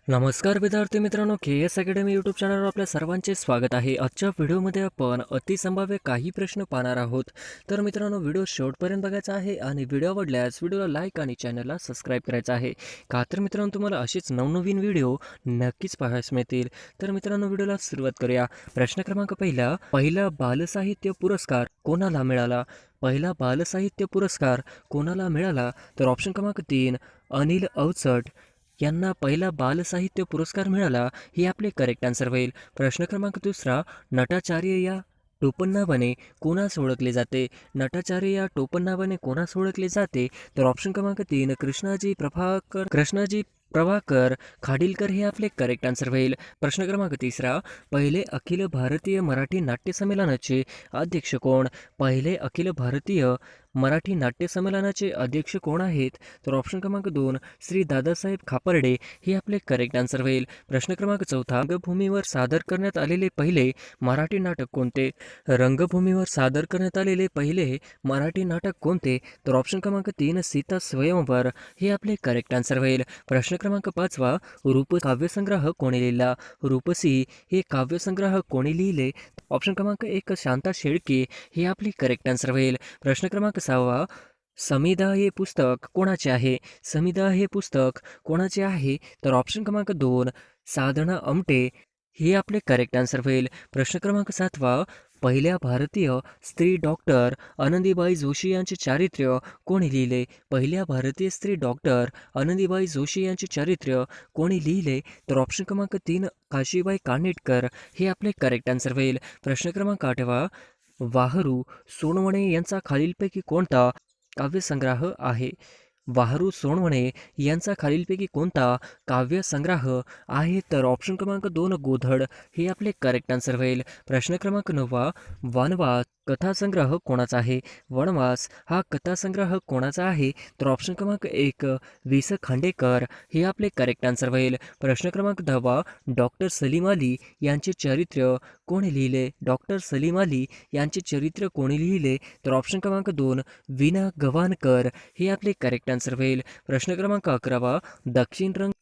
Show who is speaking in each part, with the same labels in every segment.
Speaker 1: नमस्कार विद्यार्थी मित्रांनो, KS अकॅडमी यूट्यूब चॅनलवर आपल्या सर्वांचे स्वागत आहे. आजच्या व्हिडिओमध्ये आपण अतिसंभाव्य काही प्रश्न पाहणार आहोत. तर मित्रांनो, व्हिडिओ शेवटपर्यंत बघायचा आहे आणि व्हिडिओ आवडल्यास व्हिडिओला लाईक आणि चॅनलला सबस्क्राईब करायचं आहे. का तर मित्रांनो, तुम्हाला असेच नवनवीन व्हिडिओ नक्कीच पाहायला मिळतील. तर मित्रांनो, व्हिडिओला सुरुवात करूया. प्रश्न क्रमांक पहिला बालसाहित्य पुरस्कार कोणाला मिळाला? पहिला बालसाहित्य पुरस्कार कोणाला मिळाला? तर ऑप्शन क्रमांक 3 अनिल अवचट यांना पहिला बालसाहित्य पुरस्कार मिळाला. ही आपले करेक्ट आन्सर होईल. प्रश्न क्रमांक दुसरा नटाचार्य या टोपणनावाने कोणास ओळखले जाते? नटाचार्य या टोपणनावाने कोणास ओळखले जाते? तर ऑप्शन क्रमांक 3 कृष्णाजी प्रभाकर खाडीलकर हे आपले करेक्ट आन्सर होईल. प्रश्न क्रमांक तिसरा पहिले अखिल भारतीय मराठी नाट्य संमेलनाचे अध्यक्ष कोण? पहिले अखिल भारतीय मराठी नाट्य संमेलनाचे अध्यक्ष कोण आहेत? तर ऑप्शन क्रमांक 2 श्री दादासाहेब खापर्डे हे आपले करेक्ट आन्सर होईल. प्रश्न क्रमांक चौथा रंगभूमीवर सादर करण्यात आलेले पहिले मराठी नाटक कोणते? रंगभूमीवर सादर करण्यात आलेले पहिले मराठी नाटक कोणते? तर ऑप्शन क्रमांक 3 सीता स्वयंवर हे आपले करेक्ट आन्सर होईल. प्रश्न क्रमांक 5 रूप काव्यसंग्रह कोणी लिहिला? रूपसी हे काव्यसंग्रह कोणी लिहिले? ऑप्शन क्रमांक 1 शांता शेळके हे आपले करेक्ट आन्सर होईल. प्रश्न क्रमांक 6 समिधा हे पुस्तक कोणाचे आहे? समिधा हे पुस्तक कोणाचे आहे? तर ऑप्शन क्रमांक 2 साधना आमटे हे आपले करेक्ट आन्सर होईल. प्रश्न क्रमांक 7 पहिल्या भारतीय स्त्री डॉक्टर आनंदीबाई जोशी यांचे चारित्र्य कोणी लिहिले? पहिल्या भारतीय स्त्री डॉक्टर आनंदीबाई जोशी यांचे चारित्र्य कोणी लिहिले? तर ऑप्शन क्रमांक 3 काशीबाई कानिटकर हे आपले करेक्ट आन्सर होईल. प्रश्न क्रमांक 8 वाहरू सोनवणे यांचा खालीलपैकी कोणता काव्यसंग्रह आहे? वाहरू सोनवणे यांचा खालीलपैकी कोणता काव्यसंग्रह आहे? तर ऑप्शन क्रमांक 2 गोधड हे आपले करेक्ट आन्सर होईल. प्रश्न क्रमांक 9 वनवास कथासंग्रह कोणाचा आहे? वनवास हा कथासंग्रह कोणाचा आहे? तर ऑप्शन क्रमांक 1 वि. स. खांडेकर हे आपले करेक्ट आन्सर होईल. प्रश्न क्रमांक 10 डॉक्टर सलीम अली यांचे चरित्र कोणी लिहिले? डॉक्टर सलीम अली यांचे चरित्र कोणी लिहिले? तर ऑप्शन क्रमांक 2 विना गवाणकर हे आपले करेक्ट आन्सर होईल. प्रश्न क्रमांक 11 दक्षिण रंग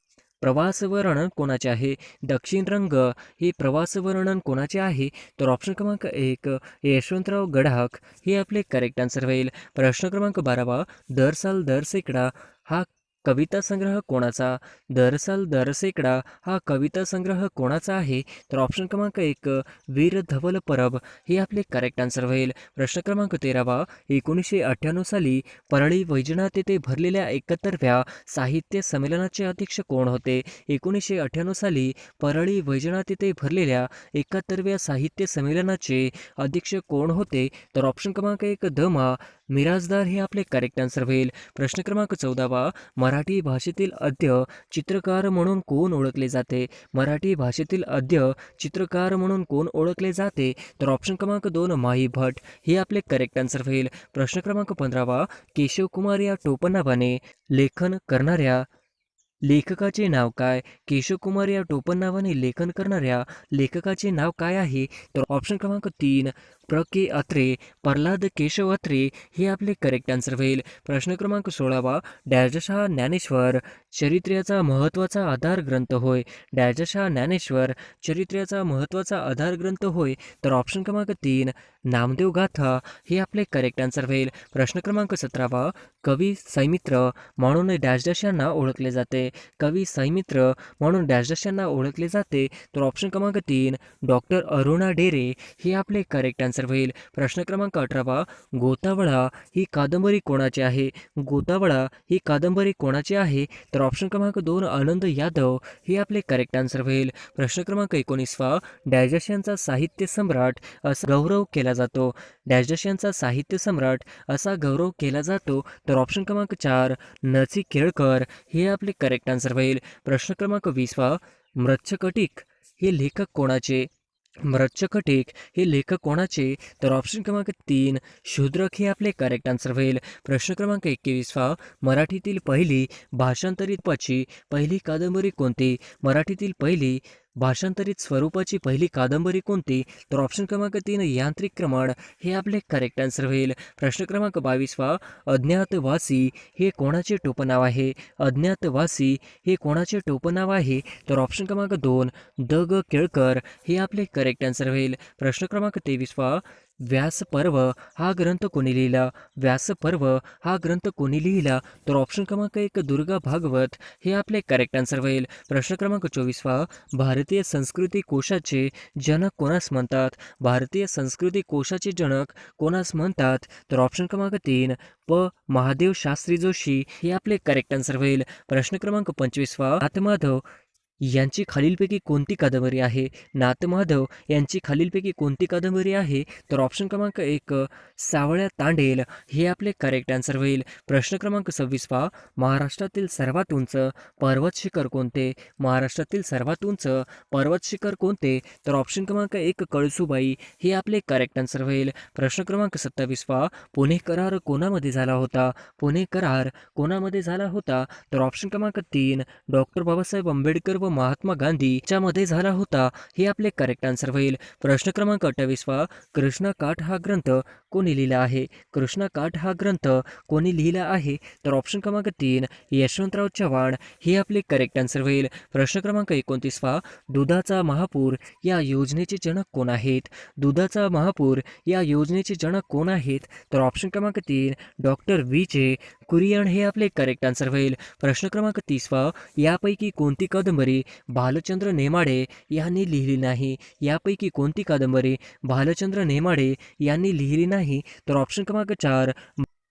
Speaker 1: प्रवास वर्णन कोणाचे आहे? दक्षिण रंग हे प्रवास वर्णन कोणाचे आहे? तर ऑप्शन क्रमांक 1 यशवंतराव गडाख हे आपले करेक्ट आन्सर होईल. प्रश्न क्रमांक 12 दर साल दर सेकडा हा कविता संग्रह कोणाचा? दर साल दर सेकडा हा कविता संग्रह कोणाचा आहे? तर ऑप्शन क्रमांक 1 वीर धवल परब हे आपले करेक्ट आन्सर होईल. प्रश्न क्रमांक 13 1998 साली परळी वैजनाथ येथे भरलेल्या 71व्या साहित्य संमेलनाचे अध्यक्ष कोण होते? 1998 साली परळी वैजनाथ येथे भरलेल्या 71व्या साहित्य संमेलनाचे अध्यक्ष कोण होते? तर ऑप्शन क्रमांक 1 द. मिराजदार हे आपले करेक्ट आन्सर होईल. प्रश्न क्रमांक 14 मराठी भाषेतील आद्य चित्रकार म्हणून कोण ओळखले जाते? मराठी भाषेतील आद्य चित्रकार म्हणून कोण ओळखले जाते? तर ऑप्शन क्रमांक 2 माही भट हे आपले करेक्ट आन्सर होईल. प्रश्न क्रमांक 15 केशवकुमार या टोपणनावाने लेखन करणाऱ्या लेखकाचे नाव काय? केशवकुमार या टोपणनावाने लेखन करणाऱ्या लेखकाचे नाव काय आहे? तर ऑप्शन क्रमांक 3 के. अत्रे प्रल्हाद केशव अत्रे हे आपले करेक्ट आन्सर होईल. प्रश्न क्रमांक 16 डॅशहा ज्ञानेश्वर चरित्र्याचा महत्त्वाचा आधार ग्रंथ होय. डॅशहा ज्ञानेश्वर चरित्र्याचा महत्त्वाचा आधार ग्रंथ होय. तर ऑप्शन क्रमांक 3 नामदेव गाथा हे आपले करेक्ट आन्सर होईल. प्रश्न क्रमांक 17 कवी सैमित्र म्हणून डॅश यांना ओळखले जाते. कवी सैमित्र म्हणून डॅश यांना ओळखले जाते. तर ऑप्शन क्रमांक 3 डॉक्टर अरुणा डेरे हे आपले करेक्ट आन्सर होईल. प्रश्न क्रमांक 18 गोतावळा ही कादंबरी कोणाची आहे? गोतावळा ही कादंबरी कोणाची आहे? तर ऑप्शन क्रमांक 2 आनंद यादव हे आपले करेक्ट आन्सर होईल. प्रश्न क्रमांक 19 डॅश यांचा साहित्य सम्राट असा गौरव केला जातो. डॅश यांचा साहित्य सम्राट असा गौरव केला जातो. तर ऑप्शन क्रमांक 4 नची केळकर हे आपले करेक्ट आन्सर होईल. प्रश्न क्रमांक 20 मृच्छकटिक हे लेखक कोणाचे? मृच्छकटिक हे लेखक कोणाचे? तर ऑप्शन क्रमांक 3 शूद्रक हे आपले करेक्ट आन्सर होईल. प्रश्न क्रमांक 21 मराठीतील पहिली भाषांतरित पहिली कादंबरी कोणती? मराठीतील पहिली भाषांतरित स्वरूपाची पहिली कादंबरी कोणती? तर ऑप्शन क्रमांक 3 यांत्रिक क्रमण हे आपले करेक्ट आन्सर होईल. प्रश्न क्रमांक 22 अज्ञातवासी हे कोणाचे टोपणनाव आहे? अज्ञातवासी हे कोणाचे टोपणनाव आहे? तर ऑप्शन क्रमांक 2 द ग केळकर हे आपले करेक्ट आन्सर होईल. प्रश्न क्रमांक 23 व्यासपर्व हा ग्रंथ कोणी लिहिला? व्यासपर्व हा ग्रंथ कोणी लिहिला? तर ऑप्शन क्रमांक 1 दुर्गा भागवत हे आपले करेक्ट आन्सर होईल. प्रश्न क्रमांक 24 भारतीय संस्कृती कोशाचे जनक कोणास म्हणतात? भारतीय संस्कृती कोशाचे जनक कोणास म्हणतात? तर ऑप्शन क्रमांक 3 महादेव शास्त्री जोशी हे आपले करेक्ट आन्सर होईल. प्रश्न क्रमांक 25 नाथमाधव यांची खालीलपैकी कोणती कादंबरी आहे? नाथमाधव यांची खालीलपैकी कोणती कादंबरी आहे? तर ऑप्शन क्रमांक 1 सावळ्या तांडेल हे आपले करेक्ट आन्सर होईल. प्रश्न क्रमांक 26 महाराष्ट्रातील सर्वात उंच पर्वत शिखर कोणते? महाराष्ट्रातील सर्वात उंच पर्वत शिखर कोणते? तर ऑप्शन क्रमांक 1 कळसुबाई हे आपले करेक्ट आन्सर होईल. प्रश्न क्रमांक 27 पुणे करार कोणामध्ये झाला होता? पुणे करार कोणामध्ये झाला होता? तर ऑप्शन क्रमांक 3 डॉक्टर बाबासाहेब आंबेडकर व महात्मा गांधी च्यामध्ये झाला होता हे आपले करेक्ट आन्सर होईल. प्रश्न क्रमांक 28 कृष्णा काठ हा ग्रंथ कोणी लिहिला आहे? कृष्णा काठ हा ग्रंथ कोणी लिहिला आहे? तर ऑप्शन क्रमांक 3 यशवंतराव चव्हाण हे आपले करेक्ट आन्सर होईल. प्रश्न क्रमांक 29 दुधाचा महापूर या योजनेचे जनक कोण आहेत? दुधाचा महापूर या योजनेचे जनक कोण आहेत? तर ऑप्शन क्रमांक 3 डॉक्टर विजय कुरियन हे आपले करेक्ट आन्सर होईल. प्रश्न क्रमांक 30 यापैकी कोणती कादंबरी भालचंद्र नेमाडे यांनी लिहिली नाही? यापैकी कोणती कादंबरी भालचंद्र नेमाडे यांनी लिहिली नाही? तर ऑप्शन क्रमांक 4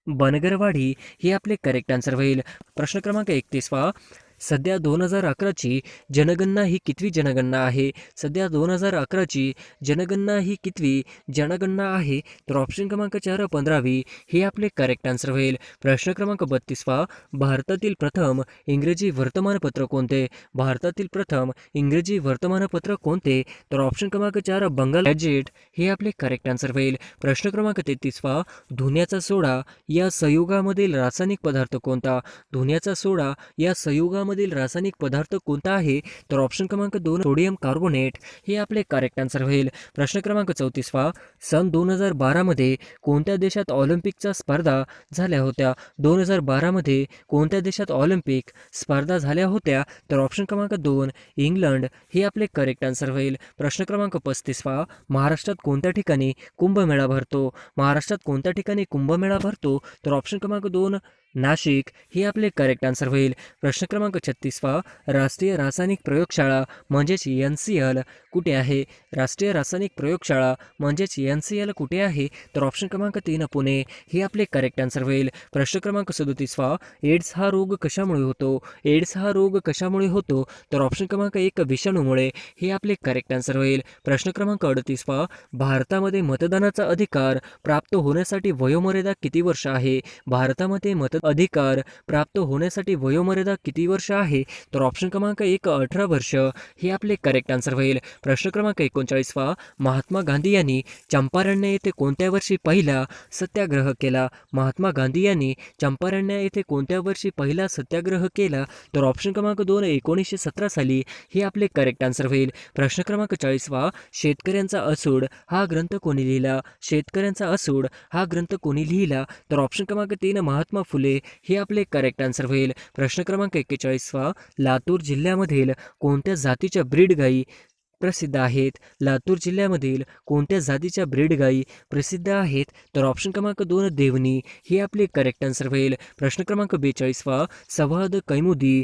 Speaker 1: बनगरवाडी हे आपले करेक्ट आन्सर होईल. प्रश्न क्रमांक 31 सध्या 2011ची जनगणना ही कितवी जनगणना आहे? सध्या 2011ची जनगणना ही कितवी जनगणना आहे? तर ऑप्शन क्रमांक 4 15वी हे आपले करेक्ट आन्सर होईल. प्रश्न क्रमांक 32 भारतातील प्रथम इंग्रजी वर्तमानपत्र कोणते? भारतातील प्रथम इंग्रजी वर्तमानपत्र कोणते? तर ऑप्शन क्रमांक 4 बंगाल गॅजेट हे आपले करेक्ट आन्सर होईल. प्रश्न क्रमांक 33 धुन्याचा सोडा या संयुगामधील रासायनिक पदार्थ कोणता? धुन्याचा सोडा या संयुगामधील रासायनिक पदार्थ कोणता आहे? तर ऑप्शन क्रमांक 2 सोडियम कार्बोनेट हे आपले करेक्ट आन्सर होईल. प्रश्न क्रमांक 34 सन 2012 मध्ये कोणत्या देशात ऑलिम्पिकच्या स्पर्धा झाल्या होत्या? 2012 मध्ये कोणत्या देशात ऑलिम्पिक स्पर्धा झाल्या होत्या? तर ऑप्शन क्रमांक 2 इंग्लंड हे आपले करेक्ट आन्सर होईल. प्रश्न क्रमांक 35 महाराष्ट्रात कोणत्या ठिकाणी कुंभमेळा भरतो? महाराष्ट्रात कोणत्या ठिकाणी कुंभमेळा भरतो? तर ऑप्शन क्रमांक 2 नाशिक हे आपले करेक्ट आन्सर होईल. प्रश्न क्रमांक 36 राष्ट्रीय रासायनिक प्रयोगशाळा म्हणजेच NCL कुठे आहे? राष्ट्रीय रासायनिक प्रयोगशाळा म्हणजेच NCL कुठे आहे? तर ऑप्शन क्रमांक 3 पुणे हे आपले करेक्ट आन्सर होईल. प्रश्न क्रमांक 37 एड्स हा रोग कशामुळे होतो? एड्स हा रोग कशामुळे होतो? तर ऑप्शन क्रमांक 1 विषाणूमुळे हे आपले करेक्ट आन्सर होईल. प्रश्न क्रमांक 38 भारतामध्ये मतदानाचा अधिकार प्राप्त होण्यासाठी वयोमर्यादा किती वर्ष आहे? भारतामध्ये अधिकार प्राप्त होण्यासाठी वयोमर्यादा किती वर्ष आहे? तर ऑप्शन क्रमांक 1 18 वर्ष हे आपले करेक्ट आन्सर होईल. प्रश्न क्रमांक 39 महात्मा गांधी यांनी चंपारण्य येथे कोणत्या वर्षी पहिला सत्याग्रह केला? महात्मा गांधी यांनी चंपारण्य येथे कोणत्या वर्षी पहिला सत्याग्रह केला? तर ऑप्शन क्रमांक 2 1917 साली हे आपले करेक्ट आन्सर होईल. प्रश्न क्रमांक 40 शेतकऱ्यांचा असूड हा ग्रंथ कोणी लिहिला? शेतकऱ्यांचा असूड हा ग्रंथ कोणी लिहिला? तर ऑप्शन क्रमांक 3 महात्मा फुले हे आपले करेक्ट आन्सर होईल. प्रश्न क्रमांक 41 लातूर जिल्ह्यामधील कोणत्या जातीच्या ब्रीड गायी प्रसिद्ध आहेत? लातूर जिल्ह्यामधील कोणत्या जातीच्या ब्रीड गायी प्रसिद्ध आहेत? तर ऑप्शन क्रमांक 2 देवणी हे आपले करेक्ट आन्सर होईल. प्रश्न क्रमांक 42 संवाद कैमुदी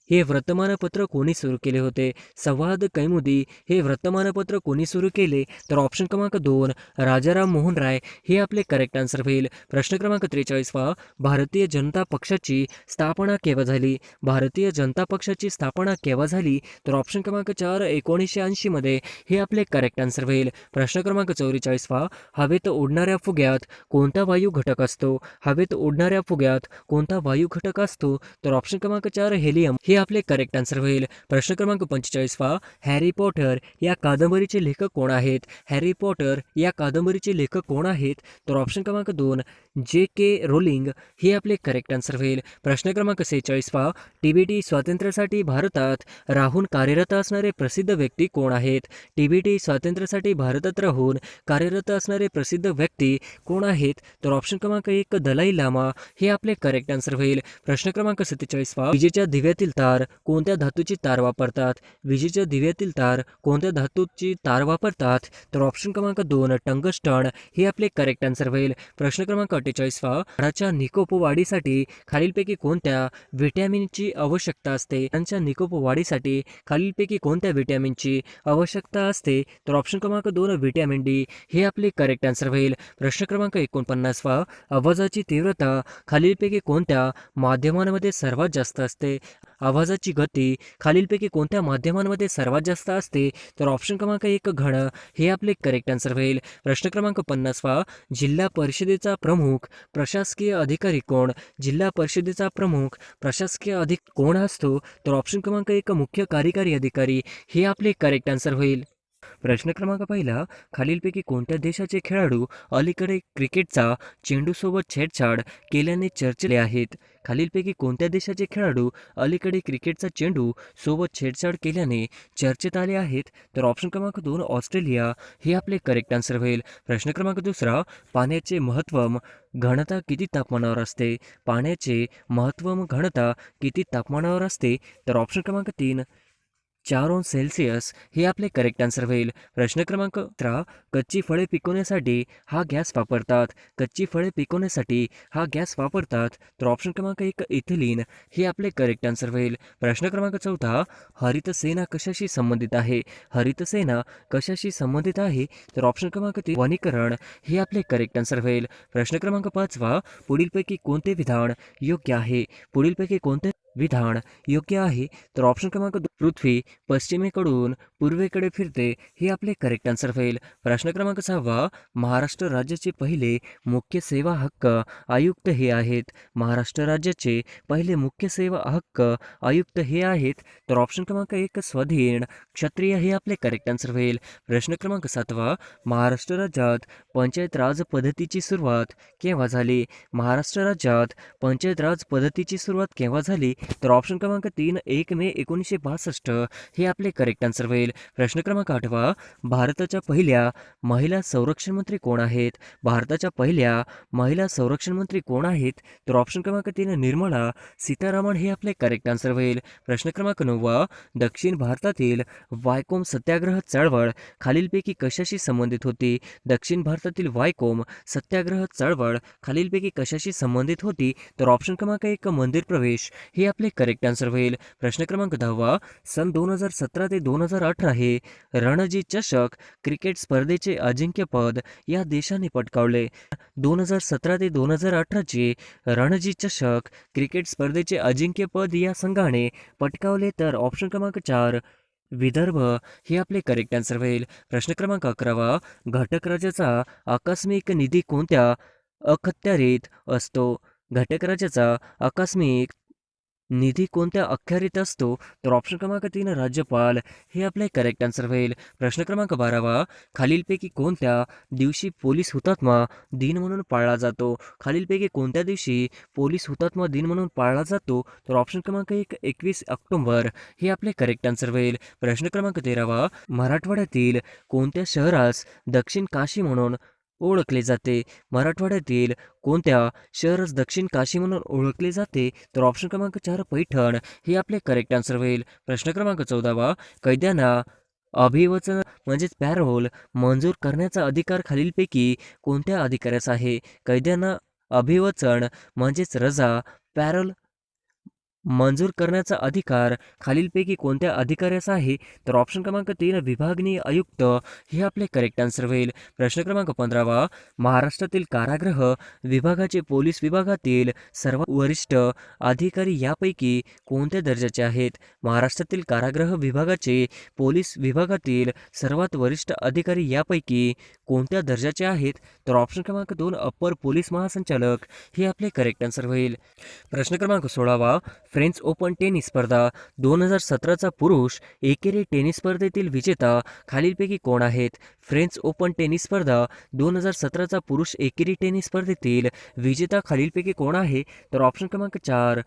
Speaker 1: हे वर्तमानपत्र कोणी सुरू केले होते? संवाद कैमुदी हे वर्तमानपत्र कोणी सुरू केले? तर ऑप्शन क्रमांक 2 राजाराम मोहन राय हे आपले करेक्ट आन्सर होईल. प्रश्न क्रमांक 43 भारतीय जनता पक्षाची स्थापना केव्हा झाली? भारतीय जनता पक्षाची स्थापना केव्हा झाली? तर ऑप्शन क्रमांक 4 1980 मध्ये हे आपले करेक्ट आन्सर होईल. प्रश्न क्रमांक 44 हवेत उडणाऱ्या फुग्यात कोणता वायू घटक असतो? हवेत उडणाऱ्या फुग्यात कोणता वायू घटक असतो? तर ऑप्शन क्रमांक 4 हेलियम हे आपले करेक्ट आन्सर होईल. प्रश्न क्रमांक 45 हॅरी पॉटर या कादंबरीचे लेखक कोण आहेत? हॅरी पॉटर या कादंबरीचे लेखक कोण आहेत? तर ऑप्शन क्रमांक 2 जे के रोलिंग हे आपले करेक्ट आन्सर होईल. प्रश्न क्रमांक 46 पहा. TBT स्वातंत्र्यासाठी भारतात राहून कार्यरत असणारे प्रसिद्ध व्यक्ती कोण आहेत? TBT स्वातंत्र्यासाठी भारतात राहून कार्यरत असणारे प्रसिद्ध व्यक्ती कोण आहेत? तर ऑप्शन क्रमांक 1 दलाई लामा हे आपले करेक्ट आन्सर होईल. प्रश्न क्रमांक 47 पहा. विजेच्या दिव्यातील तार कोणत्या धातूची तार वापरतात? विजेच्या दिव्यातील तार कोणत्या धातूची तार वापरतात? तर ऑप्शन क्रमांक 2 टंगस्टन हे आपले करेक्ट आन्सर होईल. प्रश्न क्रमांक 48 पहा. झाडाच्या निकोप वाढीसाठी खालीलपैकी कोणत्या व्हिटॅमिनची आवश्यकता असते? झाडांच्या निकोप वाढीसाठी खालीलपैकी कोणत्या व्हिटॅमिनची आवश्यकता असते? तर ऑप्शन क्रमांक 2 व्हिटॅमिन डी हे आपले करेक्ट आन्सर होईल. प्रश्न क्रमांक 49 पहा. आवाजाची तीव्रता खालीलपैकी कोणत्या माध्यमांमध्ये सर्वात जास्त असते? आवाजाची गती खालीलपैकी कोणत्या माध्यमांमध्ये सर्वात जास्त असते? तर ऑप्शन क्रमांक 1 घन हे आपले करेक्ट आन्सर होईल. प्रश्न क्रमांक 50 पहा. जिल्हा परिषदेचा प्रमुख प्रशासकीय अधिकारी कोण? जिल्हा परिषदेचा प्रमुख प्रशासकीय अधिकारी कोण असतो? तर ऑप्शन क्रमांक 1 मुख्य कार्यकारी अधिकारी हे आपले करेक्ट आन्सर होईल. प्रश्न क्रमांक पहिला. खालीलपैकी कोणत्या देशाचे खेळाडू अलीकडे क्रिकेटचा चेंडूसोबत छेडछाड केल्याने चर्चेले आहेत? खालीलपैकी कोणत्या देशाचे खेळाडू अलीकडे क्रिकेटचा चेंडू सोबत छेडछाड केल्याने चर्चेत आले आहेत? तर ऑप्शन क्रमांक 2 ऑस्ट्रेलिया हे आपले करेक्ट आन्सर होईल. प्रश्न क्रमांक दुसरा. पाण्याचे महत्त्व घनता किती तापमानावर असते? पाण्याचे महत्त्व घनता किती तापमानावर असते? तर ऑप्शन क्रमांक 3 4 अंश सेल्सिअस हे आपले करेक्ट आन्सर होईल. प्रश्न क्रमांक 13. कच्ची फळे पिकवण्यासाठी हा गॅस वापरतात. कच्ची फळे पिकवण्यासाठी हा गॅस वापरतात. तर ऑप्शन क्रमांक 1 इथिलीन हे आपले करेक्ट आन्सर होईल. प्रश्न क्रमांक 14. हरितसेना कशाशी संबंधित आहे? हरितसेना कशाशी संबंधित आहे? तर ऑप्शन क्रमांक 3 वनीकरण हे आपले करेक्ट आन्सर होईल. प्रश्न क्रमांक 5. पुढीलपैकी कोणते विधान योग्य आहे? पुढीलपैकी कोणते विधान योग्य आहे? तर ऑप्शन क्रमांक 2 पृथ्वी पश्चिमेकडून पूर्वेकडे फिरते हे आपले करेक्ट आन्सर होईल. प्रश्न क्रमांक 6. महाराष्ट्र राज्याचे पहिले मुख्य सेवा हक्क आयुक्त हे आहेत. महाराष्ट्र राज्याचे पहिले मुख्य सेवा हक्क आयुक्त हे आहेत. तर ऑप्शन क्रमांक 1 स्वाधीन क्षत्रिय हे आपले करेक्ट आन्सर होईल. प्रश्न क्रमांक 7. महाराष्ट्र राज्यात पंचायत राज पद्धतीची सुरुवात केव्हा झाली? महाराष्ट्र राज्यात पंचायत राज पद्धतीची सुरुवात केव्हा झाली? तर ऑप्शन क्रमांक 3 1 मे 1962 हे आपले करेक्ट आन्सर होईल. प्रश्न क्रमांक 8. भारताच्या पहिल्या महिला संरक्षण मंत्री कोण आहेत? भारताच्या पहिल्या महिला संरक्षण मंत्री कोण आहेत? तर ऑप्शन क्रमांक 3 निर्मला सीतारामन हे आपले करेक्ट आन्सर होईल. प्रश्न क्रमांक 9. दक्षिण भारतातील वायकोम सत्याग्रह चळवळ खालीलपैकी कशाशी संबंधित होती? दक्षिण भारतातील वायकोम सत्याग्रह चळवळ खालीलपैकी कशाशी संबंधित होती? तर ऑप्शन क्रमांक 1 मंदिर प्रवेश हे आपले करेक्ट आन्सर होईल. प्रश्न क्रमांक 10. सन 2017 ते 2018 हे रणजी चषक क्रिकेट स्पर्धेचे अजिंक्यपद या देशाने पटकावले. 2017 ते 2018 चे रणजी चषक क्रिकेट स्पर्धेचे अजिंक्यपद या संघाने पटकावले. तर ऑप्शन क्रमांक 4 विदर्भ हे आपले करेक्ट आन्सर होईल. प्रश्न क्रमांक 11. घटक राज्याचा आकस्मिक निधी कोणत्या अखत्यारीत असतो? घटक राज्याचा आकस्मिक निधी कोणत्या अखत्यारीत असतो? तर ऑप्शन क्रमांक 3 राज्यपाल हे आपले करेक्ट आन्सर होईल. प्रश्न क्रमांक 12. खालीलपैकी कोणत्या दिवशी पोलीस हुतात्मा दिन म्हणून पाळला जातो? खालीलपैकी कोणत्या दिवशी पोलीस हुतात्मा दिन म्हणून पाळला जातो? तर ऑप्शन क्रमांक 1 21 ऑक्टोबर हे आपले करेक्ट आन्सर होईल. प्रश्न क्रमांक 13. मराठवाड्यातील कोणत्या शहरास दक्षिण काशी म्हणून ओळखले जाते? मराठवाड्यातील कोणत्या शहरास दक्षिण काशी म्हणून ओळखले जाते? तर ऑप्शन क्रमांक 4 पैठण हे आपले करेक्ट आन्सर होईल. प्रश्न क्रमांक 14. कैद्यांना अभिवचन म्हणजेच पॅरोल मंजूर करण्याचा अधिकार खालीलपैकी कोणत्या अधिकाऱ्यास आहे? कैद्यांना अभिवचन म्हणजेच रजा पॅरोल मंजूर करण्याचा अधिकार खालीलपैकी कोणत्या अधिकाऱ्यास आहे? तर ऑप्शन क्रमांक 3 विभागीय आयुक्त हे आपले करेक्ट आन्सर होईल. प्रश्न क्रमांक 15. महाराष्ट्रातील कारागृह विभागाचे पोलीस विभागातील सर्वात वरिष्ठ अधिकारी यापैकी कोणत्या दर्जाचे आहेत? महाराष्ट्रातील कारागृह विभागाचे पोलीस विभागातील सर्वात वरिष्ठ अधिकारी यापैकी कोणत्या दर्जाचे आहेत? तर ऑप्शन क्रमांक 2 अप्पर पोलीस महासंचालक हे आपले करेक्ट आन्सर होईल. प्रश्न क्रमांक 16. फ्रेंच ओपन टेनिस स्पर्धा 2017चा पुरुष एकेरी टेनिस स्पर्धेतील विजेता खालीलपैकी कोण आहेत? फ्रेंच ओपन टेनिस स्पर्धा 2017चा पुरुष एकेरी टेनिस स्पर्धेतील विजेता खालीलपैकी कोण आहे? तर ऑप्शन क्रमांक 4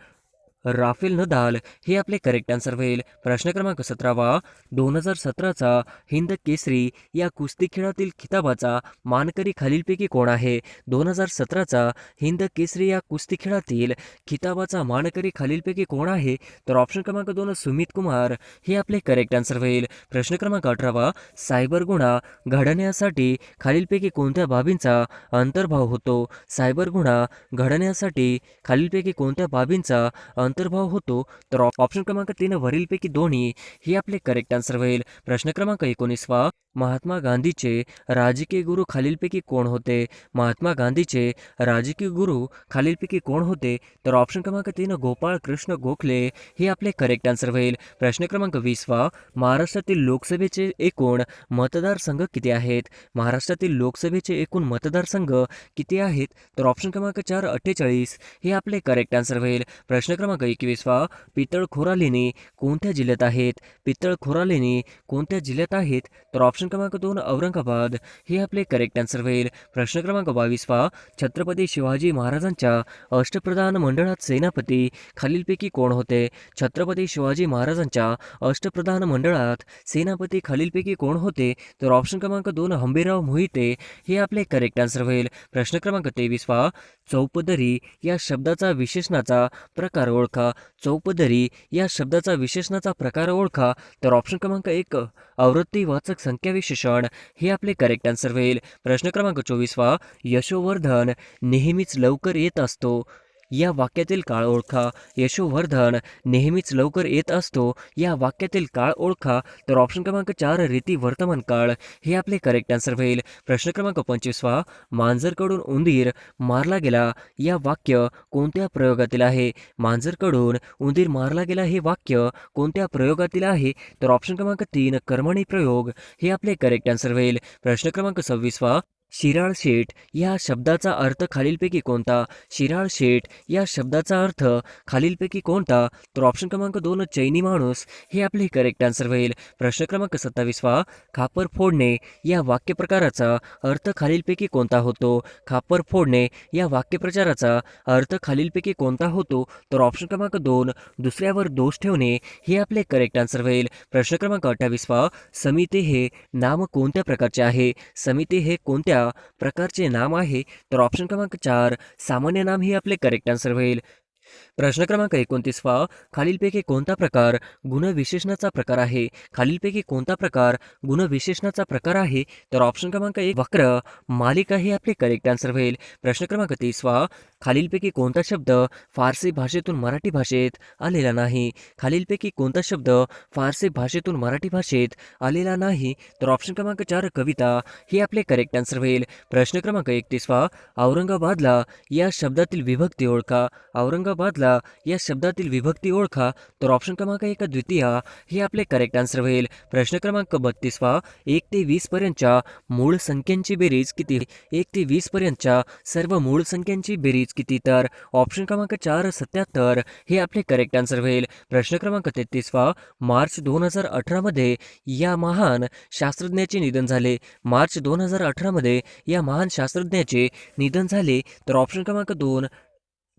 Speaker 1: राफेल नदाल हे आपले करेक्ट आन्सर होईल. प्रश्न क्रमांक 17वा 2017चा हिंद केसरी या कुस्ती खेळातील खिताबाचा मानकरी खालीलपैकी कोण आहे? 2017चा हिंद केसरी या कुस्ती खेळातील खिताबाचा मानकरी खालीलपैकी कोण आहे? तर ऑप्शन क्रमांक 2 सुमित कुमार हे आपले करेक्ट आन्सर होईल. प्रश्न क्रमांक 18वा सायबर गुन्हा घडण्यासाठी खालीलपैकी कोणत्या बाबींचा अंतर्भाव होतो? सायबर गुन्हा घडण्यासाठी खालीलपैकी कोणत्या बाबींचा अंतर्भाव होतो? तर ऑप्शन क्रमांक 3 वरीलपैकी दोन्ही हे आपले करेक्ट आन्सर होईल. प्रश्न क्रमांक 19वा महात्मा गांधीचे राजकीय गुरु खालीलपैकी कोण होते? महात्मा गांधीचे राजकीय गुरु खालीलपैकी कोण होते? तर ऑप्शन क्रमांक 3 गोपाळ कृष्ण गोखले हे आपले करेक्ट आन्सर होईल. प्रश्न क्रमांक 20वा महाराष्ट्रातील लोकसभेचे एकूण मतदारसंघ किती आहेत? महाराष्ट्रातील लोकसभेचे एकूण मतदारसंघ किती आहेत? तर ऑप्शन क्रमांक 4 48 हे आपले करेक्ट आन्सर होईल. प्रश्न क्रमांक 21वा पितळखोरा लेणी कोणत्या जिल्ह्यात आहेत? पितळखोरा लेणी कोणत्या जिल्ह्यात आहेत? तर ऑप्शन क्रमांक 2 औरंगाबाद हे आपले करेक्ट आन्सर होईल. प्रश्न क्रमांक 22वा छत्रपती शिवाजी महाराजांच्या अष्टप्रधान मंडळात सेनापती खालीलपैकी कोण होते? छत्रपती शिवाजी महाराजांच्या अष्टप्रधान मंडळात सेनापती खालीलपैकी कोण होते? तर ऑप्शन क्रमांक 2 हंबीरराव मोहिते हे आपले करेक्ट आन्सर होईल. प्रश्न क्रमांक 23वा चौपदरी या शब्दाचा विशेषणाचा प्रकार ओळखा. चौपदरी या शब्दाचा विशेषणाचा प्रकार ओळखा. तर ऑप्शन क्रमांक 1 आवृत्तीवाचक संख्या विशेषण हे आपले करेक्ट आन्सर होईल. प्रश्न क्रमांक 24वा यशोवर्धन नेहमीच लवकर येत असतो या वाक्यातील काळ ओळखा. यशोवर्धन नेहमीच लवकर येत असतो या वाक्यातील काळ ओळखा. तर ऑप्शन क्रमांक 4 रीती वर्तमान काळ हे आपले करेक्ट आन्सर होईल. प्रश्न क्रमांक 25वा मांजरकडून उंदीर मारला गेला या वाक्य कोणत्या प्रयोगातील आहे? मांजरकडून उंदीर मारला गेला हे वाक्य कोणत्या प्रयोगातील आहे? तर ऑप्शन क्रमांक 3 कर्मणी प्रयोग हे आपले करेक्ट आन्सर होईल. प्रश्न क्रमांक 26वा शिराळ शेठ या शब्दाचा अर्थ खालीलपैकी कोणता? शिराळ शेठ या शब्दाचा अर्थ खालीलपैकी कोणता? तर ऑप्शन क्रमांक 2 चैनी माणूस हे आपले करेक्ट आन्सर होईल. प्रश्न क्रमांक 27वा खापर फोडणे या वाक्यप्रकाराचा अर्थ खालीलपैकी कोणता होतो? खापर फोडणे या वाक्यप्रचाराचा अर्थ खालीलपैकी कोणता होतो? तर ऑप्शन क्रमांक 2 दुसऱ्यावर दोष ठेवणे हे आपले करेक्ट आन्सर होईल. प्रश्न क्रमांक 28वा समिती हे नाम कोणत्या प्रकारचे आहे? समिती हे कोणत्या प्रकारचे नाम आहे? तर ऑप्शन क्रमांक 4 सामान्य नाम हे आपले करेक्ट आन्सर होईल. प्रश्न क्रमांक 29वा खालीलपैकी कोणता प्रकार गुणविशेषणाचा प्रकार आहे? खालीलपैकी कोणता प्रकार गुणविशेषणाचा प्रकार आहे? तर ऑप्शन क्रमांक 1 वक्र मालिका हे आपले करेक्ट आन्सर होईल. प्रश्न क्रमांक 30वा खालीलपैकी कोणता शब्द फारसी भाषेतून मराठी भाषेत आलेला नाही? खालीलपैकी कोणता शब्द फारसी भाषेतून मराठी भाषेत आलेला नाही? तर ऑप्शन क्रमांक 4 कविता हे आपले करेक्ट आन्सर होईल. प्रश्न क्रमांक 31वा औरंगाबादला या शब्दातील विभक्ती ओळखा. औरंगाबादला या शब्दातील विभक्ती ओळखा. तर ऑप्शन क्रमांक 1 द्वितीय हे आपले करेक्ट आन्सर होईल. प्रश्न क्रमांक 32वा 1 ते 20 पर्यंतच्या मूळ संख्यांची बेरीज किती? 1 ते 20 पर्यंतच्या सर्व मूळ संख्यांची बेरीज किती? तर ऑप्शन क्रमांक 4 77 हे आपले करेक्ट आन्सर होईल. प्रश्न क्रमांक 33वा मार्च 2018 मध्ये या महान शास्त्रज्ञाचे निधन झाले. मार्च 2018 मध्ये या महान शास्त्रज्ञाचे निधन झाले. तर ऑप्शन क्रमांक 2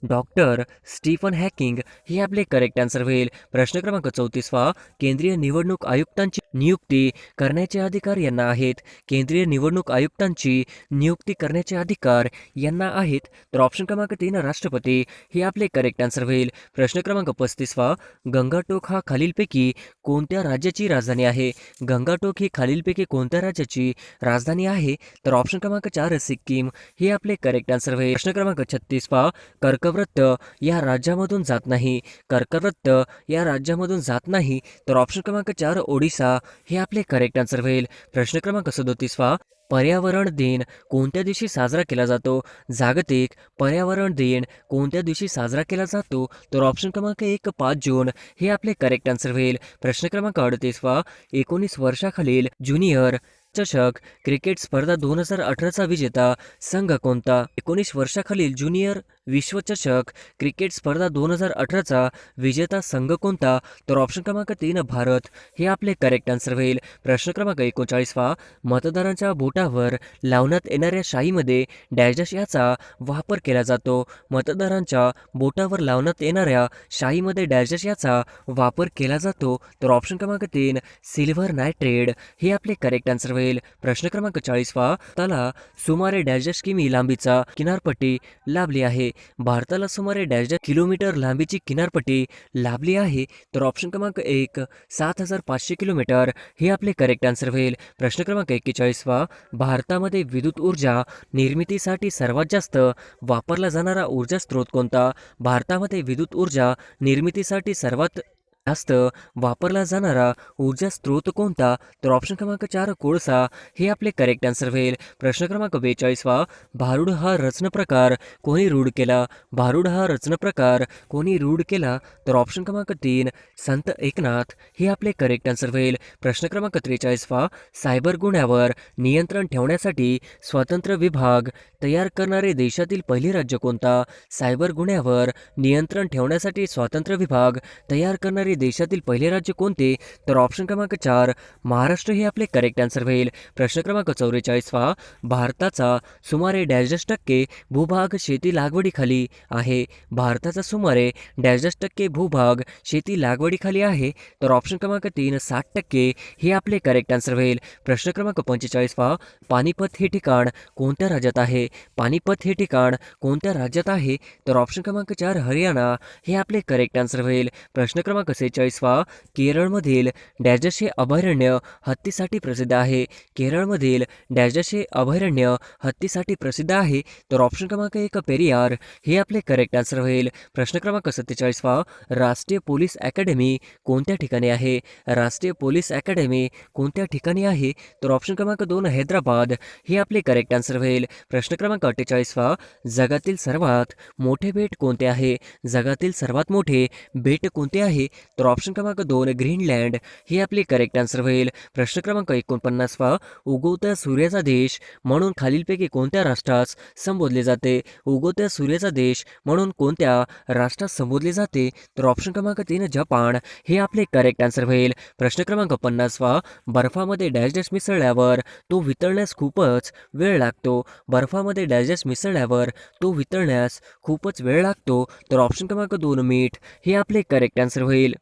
Speaker 1: डॉक्टर स्टीफन हॅकिंग हे आपले करेक्ट आन्सर होईल. प्रश्न क्रमांक 34वा केंद्रीय निवडणूक आयुक्तांची नियुक्ती करण्याचे अधिकार यांना आहेत. केंद्रीय निवडणूक आयुक्तांची नियुक्ती करण्याचे अधिकार यांना आहेत. तर ऑप्शन क्रमांक 3 राष्ट्रपती हे आपले करेक्ट आन्सर होईल. प्रश्न क्रमांक 35वा गंगाटोक हा खालीलपैकी कोणत्या राज्याची राजधानी आहे? गंगाटोक ही खालीलपैकी कोणत्या राज्याची राजधानी आहे? तर ऑप्शन क्रमांक 4 सिक्कीम हे आपले करेक्ट आन्सर होईल. प्रश्न क्रमांक 36वा कर्कवृत्त या राज्यामधून जात नाही. कर्कवृत्त या राज्यामधून जात नाही. तर ऑप्शन क्रमांक 4 ओडिसा हे आपले करेक्ट आन्सर होईल. प्रश्न क्रमांक 37वा पर्यावरण दिन कोणत्या दिवशी साजरा केला जातो? जागतिक पर्यावरण दिन कोणत्या दिवशी साजरा केला जातो? तर ऑप्शन क्रमांक 1 5 जून हे आपले करेक्ट आन्सर होईल. प्रश्न क्रमांक 38वा 19 वर्षाखालील ज्युनियर चषक क्रिकेट स्पर्धा 2018चा विजेता संघ कोणता? 19 वर्षाखालील ज्युनियर विश्वचषक क्रिकेट स्पर्धा 2018चा विजेता संघ कोणता? तर ऑप्शन क्रमांक 3 भारत हे आपले करेक्ट आन्सर होईल. प्रश्न क्रमांक 39 मतदारांच्या बोटावर लावण्यात येणाऱ्या शाईमध्ये डॅश डॅश याचा वापर केला जातो. मतदारांच्या बोटावर लावण्यात येणाऱ्या शाईमध्ये डॅश डॅश याचा वापर केला जातो. तर ऑप्शन क्रमांक 3 सिल्व्हर नायट्रेट हे आपले करेक्ट आन्सर होईल. प्रश्न क्रमांक 40 त्याला सुमारे डॅश डॅश किमी लांबीचा किनारपट्टी लाभली आहे. भारताला सुमारे डॅश डॅश किलोमीटर लांबीची किनारपट्टी लाभली आहे. तर ऑप्शन क्रमांक 1 7500 किलोमीटर हे आपले करेक्ट आन्सर होईल. प्रश्न क्रमांक 41 भारतामध्ये विद्युत ऊर्जा निर्मितीसाठी सर्वात जास्त वापरला जाणारा ऊर्जा स्रोत कोणता? भारतामध्ये विद्युत ऊर्जा निर्मितीसाठी सर्वात जास्त वापरला जाणारा ऊर्जा स्रोत कोणता? तर ऑप्शन क्रमांक 4 कोळसा हे आपले करेक्ट आन्सर होईल. प्रश्न क्रमांक 42 भारूड हा रचना प्रकार कोणी रूढ केला? भारूड हा रचना प्रकार कोणी रूढ केला? तर ऑप्शन क्रमांक 3 संत एकनाथ हे आपले करेक्ट आन्सर होईल. प्रश्न क्रमांक 43 सायबर गुन्ह्यावर नियंत्रण ठेवण्यासाठी स्वतंत्र विभाग तयार करणारे देशातील पहिले राज्य कोणता? सायबर गुन्ह्यावर नियंत्रण ठेवण्यासाठी स्वतंत्र विभाग तयार करणारे देशातील पहिले राज्य कोणते? तर ऑप्शन क्रमांक 4 महाराष्ट्र हे आपले करेक्ट आन्सर होईल. प्रश्न क्रमांक 44 भारताचा सुमारे डॅश डॅश टक्के भूभाग शेती लागवडीखाली आहे. भारताचा सुमारे डॅश डॅश टक्के भूभाग शेती लागवडीखाली आहे. तर ऑप्शन क्रमांक 3 60% हे आपले करेक्ट आन्सर होईल. प्रश्न क्रमांक 45 पानिपत हे ठिकाण कोणत्या राज्यात आहे? पानिपत हे ठिकाण कोणत्या राज्यात आहे? तर ऑप्शन क्रमांक 4 हरियाणा हे आपले करेक्ट आन्सर होईल. प्रश्न क्रमांक 46 केरळमधील डॅश डॅश हे अभयारण्य हत्तीसाठी प्रसिद्ध आहे. केरळमधील डॅश डॅश हे अभयारण्य हत्तीसाठी प्रसिद्ध आहे. तर ऑप्शन क्रमांक 1 पेरियार हे आपले करेक्ट आन्सर होईल. प्रश्न क्रमांक 47 राष्ट्रीय पोलीस अकॅडमी कोणत्या ठिकाणी आहे? राष्ट्रीय पोलीस अकॅडमी कोणत्या ठिकाणी आहे? तर ऑप्शन क्रमांक 2 हैदराबाद हे आपले करेक्ट आन्सर होईल. प्रश्न क्रमांक 48 जगातील सर्वात मोठे बेट कोणते आहे? जगातील सर्वात मोठे बेट कोणते आहे? तर ऑप्शन क्रमांक 2 ग्रीनलँड हे आपले करेक्ट आन्सर होईल. प्रश्न क्रमांक 49 उगवत्या सूर्याचा देश म्हणून खालीलपैकी कोणत्या राष्ट्रास संबोधले जाते? उगवत्या सूर्याचा देश म्हणून कोणत्या राष्ट्रास संबोधले जाते? तर ऑप्शन क्रमांक 3 जपान हे आपले करेक्ट आन्सर होईल. प्रश्न क्रमांक 50 बर्फामध्ये डॅश डॅश मिसळल्यावर तो वितळण्यास खूपच वेळ लागतो. बर्फामध्ये डॅश डॅश मिसळल्यावर तो वितळण्यास खूपच वेळ लागतो. तर ऑप्शन क्रमांक 2 मीठ हे आपले करेक्ट आन्सर होईल.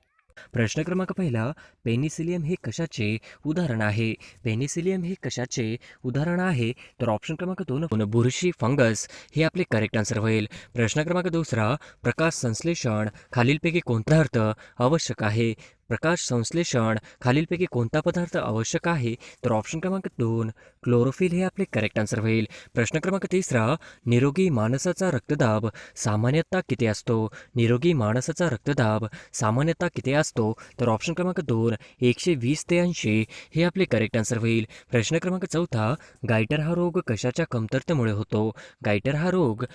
Speaker 1: प्रश्न क्रमांक 1 पेनिसिलियम हे कशाचे उदाहरण आहे? पेनिसिलियम हे कशाचे उदाहरण आहे? तर ऑप्शन क्रमांक 2 बुरशी फंगस हे आपले करेक्ट आन्सर होईल. प्रश्न क्रमांक 2 प्रकाश संश्लेषण खालीलपैकी कोणता पदार्थ आवश्यक आहे? प्रकाश संश्लेषण खालीलपैकी कोणता पदार्थ आवश्यक आहे? तर ऑप्शन क्रमांक 2 क्लोरोफिल हे आपले करेक्ट आन्सर होईल. प्रश्न क्रमांक 3 निरोगी माणसाचा रक्तदाब सामान्यतः किती असतो? निरोगी माणसाचा रक्तदाब सामान्यतः किती असतो? तर ऑप्शन क्रमांक 2 120 ते 80 हे आपले करेक्ट आन्सर होईल. प्रश्न क्रमांक 4 गायटर हा रोग कशाच्या कमतरतेमुळे होतो? गायटर हा रोग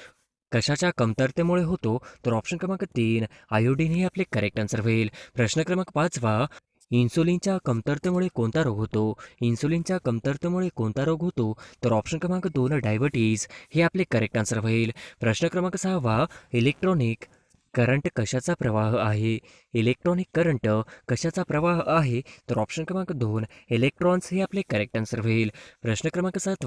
Speaker 1: कशाच्या कमतरतेमुळे होतो? तर ऑप्शन क्रमांक 3 आयोडीन हे आपले करेक्ट आन्सर होईल. प्रश्न क्रमांक 5 इन्सुलिनच्या कमतरतेमुळे कोणता रोग होतो? इन्सुलिनच्या कमतरतेमुळे कोणता रोग होतो? तर ऑप्शन क्रमांक 2 डायबिटीज हे आपले करेक्ट आन्सर होईल. प्रश्न क्रमांक 6 इलेक्ट्रॉनिक करंट कशाचा प्रवाह आहे? इलेक्ट्रॉनिक करंट कशाचा प्रवाह आहे? तर ऑप्शन क्रमांक 2 इलेक्ट्रॉन्स हे आपले करेक्ट आन्सर होईल. प्रश्न क्रमांक 7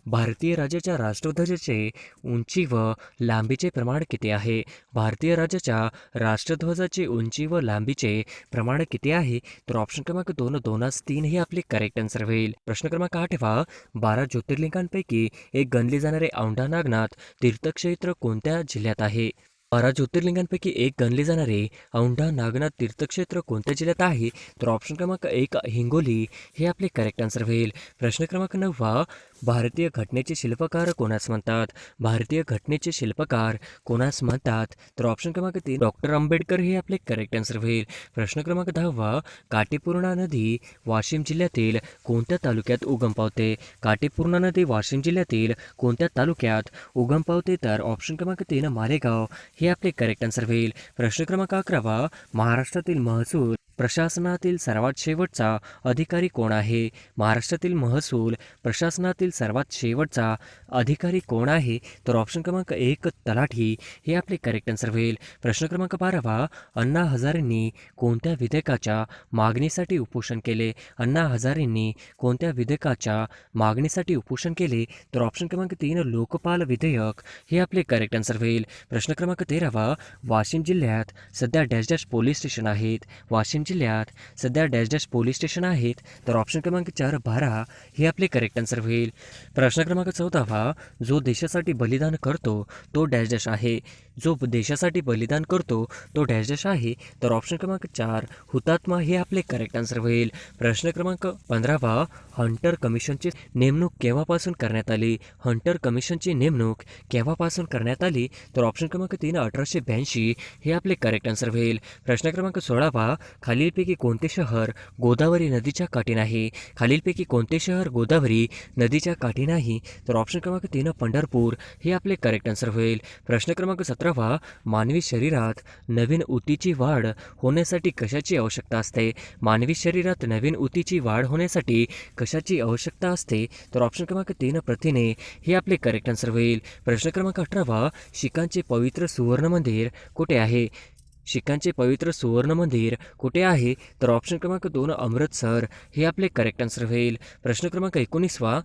Speaker 1: भारतीय राज्याच्या राष्ट्रध्वजाचे उंची व लांबीचे प्रमाण किती आहे? भारतीय राज्याच्या राष्ट्रध्वजाचे उंची व लांबीचे प्रमाण किती आहे? तर ऑप्शन क्रमांक 2 2:3 हे आपले करेक्ट आन्सर होईल. प्रश्न क्रमांक 8 12 ज्योतिर्लिंगांपैकी एक गणले जाणारे औंढा नागनाथ तीर्थक्षेत्र कोणत्या जिल्ह्यात आहे? 12 ज्योतिर्लिंगांपैकी एक गणले जाणारे औंढा नागनाथ तीर्थक्षेत्र कोणत्या जिल्ह्यात आहे? तर ऑप्शन क्रमांक 1 हिंगोली हे आपले करेक्ट आन्सर होईल. प्रश्न क्रमांक 9 भारतीय घटनेचे शिल्पकार कोणास म्हणतात? भारतीय घटनेचे शिल्पकार कोणास म्हणतात? तर ऑप्शन क्रमांक 3 डॉक्टर आंबेडकर हे आपले करेक्ट आन्सर होईल. प्रश्न क्रमांक 10 काटेपूर्णा नदी वाशिम जिल्ह्यातील कोणत्या तालुक्यात उगम पावते? काटेपूर्णा नदी वाशिम जिल्ह्यातील कोणत्या तालुक्यात उगम पावते? तर ऑप्शन क्रमांक 3 मालेगाव हे हे आपले करेक्ट आन्सर होईल. प्रश्न क्रमांक 11, महाराष्ट्रातील महसूल प्रशासनातील सर्वात शेवटचा अधिकारी कोण आहे? महाराष्ट्रातील महसूल प्रशासनातील सर्वात शेवटचा अधिकारी कोण आहे? तर ऑप्शन क्रमांक 1 तलाठी हे आपले करेक्ट आन्सर होईल. प्रश्न क्रमांक 12, अण्णा हजारेंनी कोणत्या विधेयकाच्या मागणीसाठी उपोषण केले? अण्णा हजारेंनी कोणत्या विधेयकाच्या मागणीसाठी उपोषण केले? तर ऑप्शन क्रमांक 3 लोकपाल विधेयक हे आपले करेक्ट आन्सर होईल. प्रश्न क्रमांक 13, वाशिम जिल्ह्यात सध्या डॅश डॅश पोलीस स्टेशन आहेत? वाशिम जिल्ह्यात सध्या डॅश डॅश पोलीस स्टेशन आहेत? तर ऑप्शन क्रमांक 4 12 हे आपले करेक्ट आन्सर होईल. प्रश्न क्रमांक 14, जो देशासाठी बलिदान करतो तो डॅश डॅश आहे? जो देशासाठी बलिदान करतो तो डॅश डॅश आहे? तर ऑप्शन क्रमांक 4 हुतात्मा हे आपले करेक्ट आन्सर होईल. प्रश्न क्रमांक 15, हंटर कमिशनची नेमणूक केव्हापासून करण्यात आली? हंटर कमिशनची नेमणूक केव्हापासून करण्यात आली? तर ऑप्शन क्रमांक 3 1882 हे आपले करेक्ट आन्सर होईल. प्रश्न क्रमांक 16, खालीलपैकी कोणते शहर गोदावरी नदीच्या काठी नाही? खालीलपैकी कोणते शहर गोदावरी नदीच्या काठी नाही? तर ऑप्शन क्रमांक 3 पंढरपूर हे आपले करेक्ट आन्सर होईल. प्रश्न क्रमांक 17, मानवी शरीरात नवीन ऊतीची वाढ होण्यासाठी कशाची आवश्यकता असते? मानवी शरीरात नवीन ऊतीची वाढ होण्यासाठी कशाची आवश्यकता असते? तर ऑप्शन क्रमांक 3 प्रथिने हे आपले करेक्ट आन्सर होईल. प्रश्न क्रमांक 18, शीखांचे पवित्र सुवर्ण मंदिर कुठे आहे? शीखांचे पवित्र सुवर्ण मंदिर कुठे आहे? तर ऑप्शन क्रमांक 2 अमृतसर हे आपले करेक्ट आन्सर होईल. प्रश्न क्रमांक 19,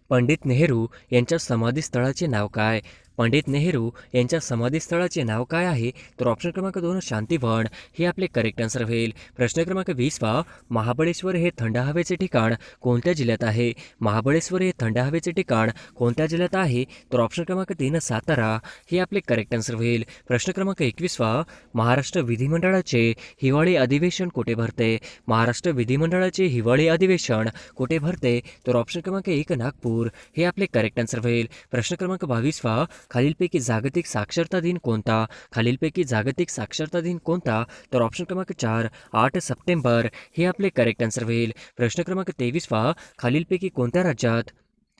Speaker 1: पंडित नेहरू यांच्या समाधीस्थळाचे नाव काय? पंडित नेहरू यांच्या समाधीस्थळाचे नाव काय आहे? तर ऑप्शन क्रमांक 2 शांतिवन हे आपले करेक्ट आन्सर होईल. प्रश्न क्रमांक 20, महाबळेश्वर हे थंड हवेचे ठिकाण कोणत्या जिल्ह्यात आहे? महाबळेश्वर हे थंड हवेचे ठिकाण कोणत्या जिल्ह्यात आहे? तर ऑप्शन क्रमांक 3 सातारा हे आपले करेक्ट आन्सर होईल. प्रश्न क्रमांक 21, महाराष्ट्र विधिमंडळाचे हिवाळी अधिवेशन कुठे भरते? महाराष्ट्र विधिमंडळाचे हिवाळी अधिवेशन कुठे भरते? तर ऑप्शन क्रमांक 1 नागपूर हे आपले करेक्ट आन्सर होईल. प्रश्न क्रमांक 22, खालीलपैकी जागतिक साक्षरता दिन कोणता? खालीलपैकी जागतिक साक्षरता दिन कोणता? तर ऑप्शन क्रमांक 4 8 सप्टेंबर हे आपले करेक्ट आन्सर होईल. प्रश्न क्रमांक 23, खालीलपैकी कोणत्या राज्यात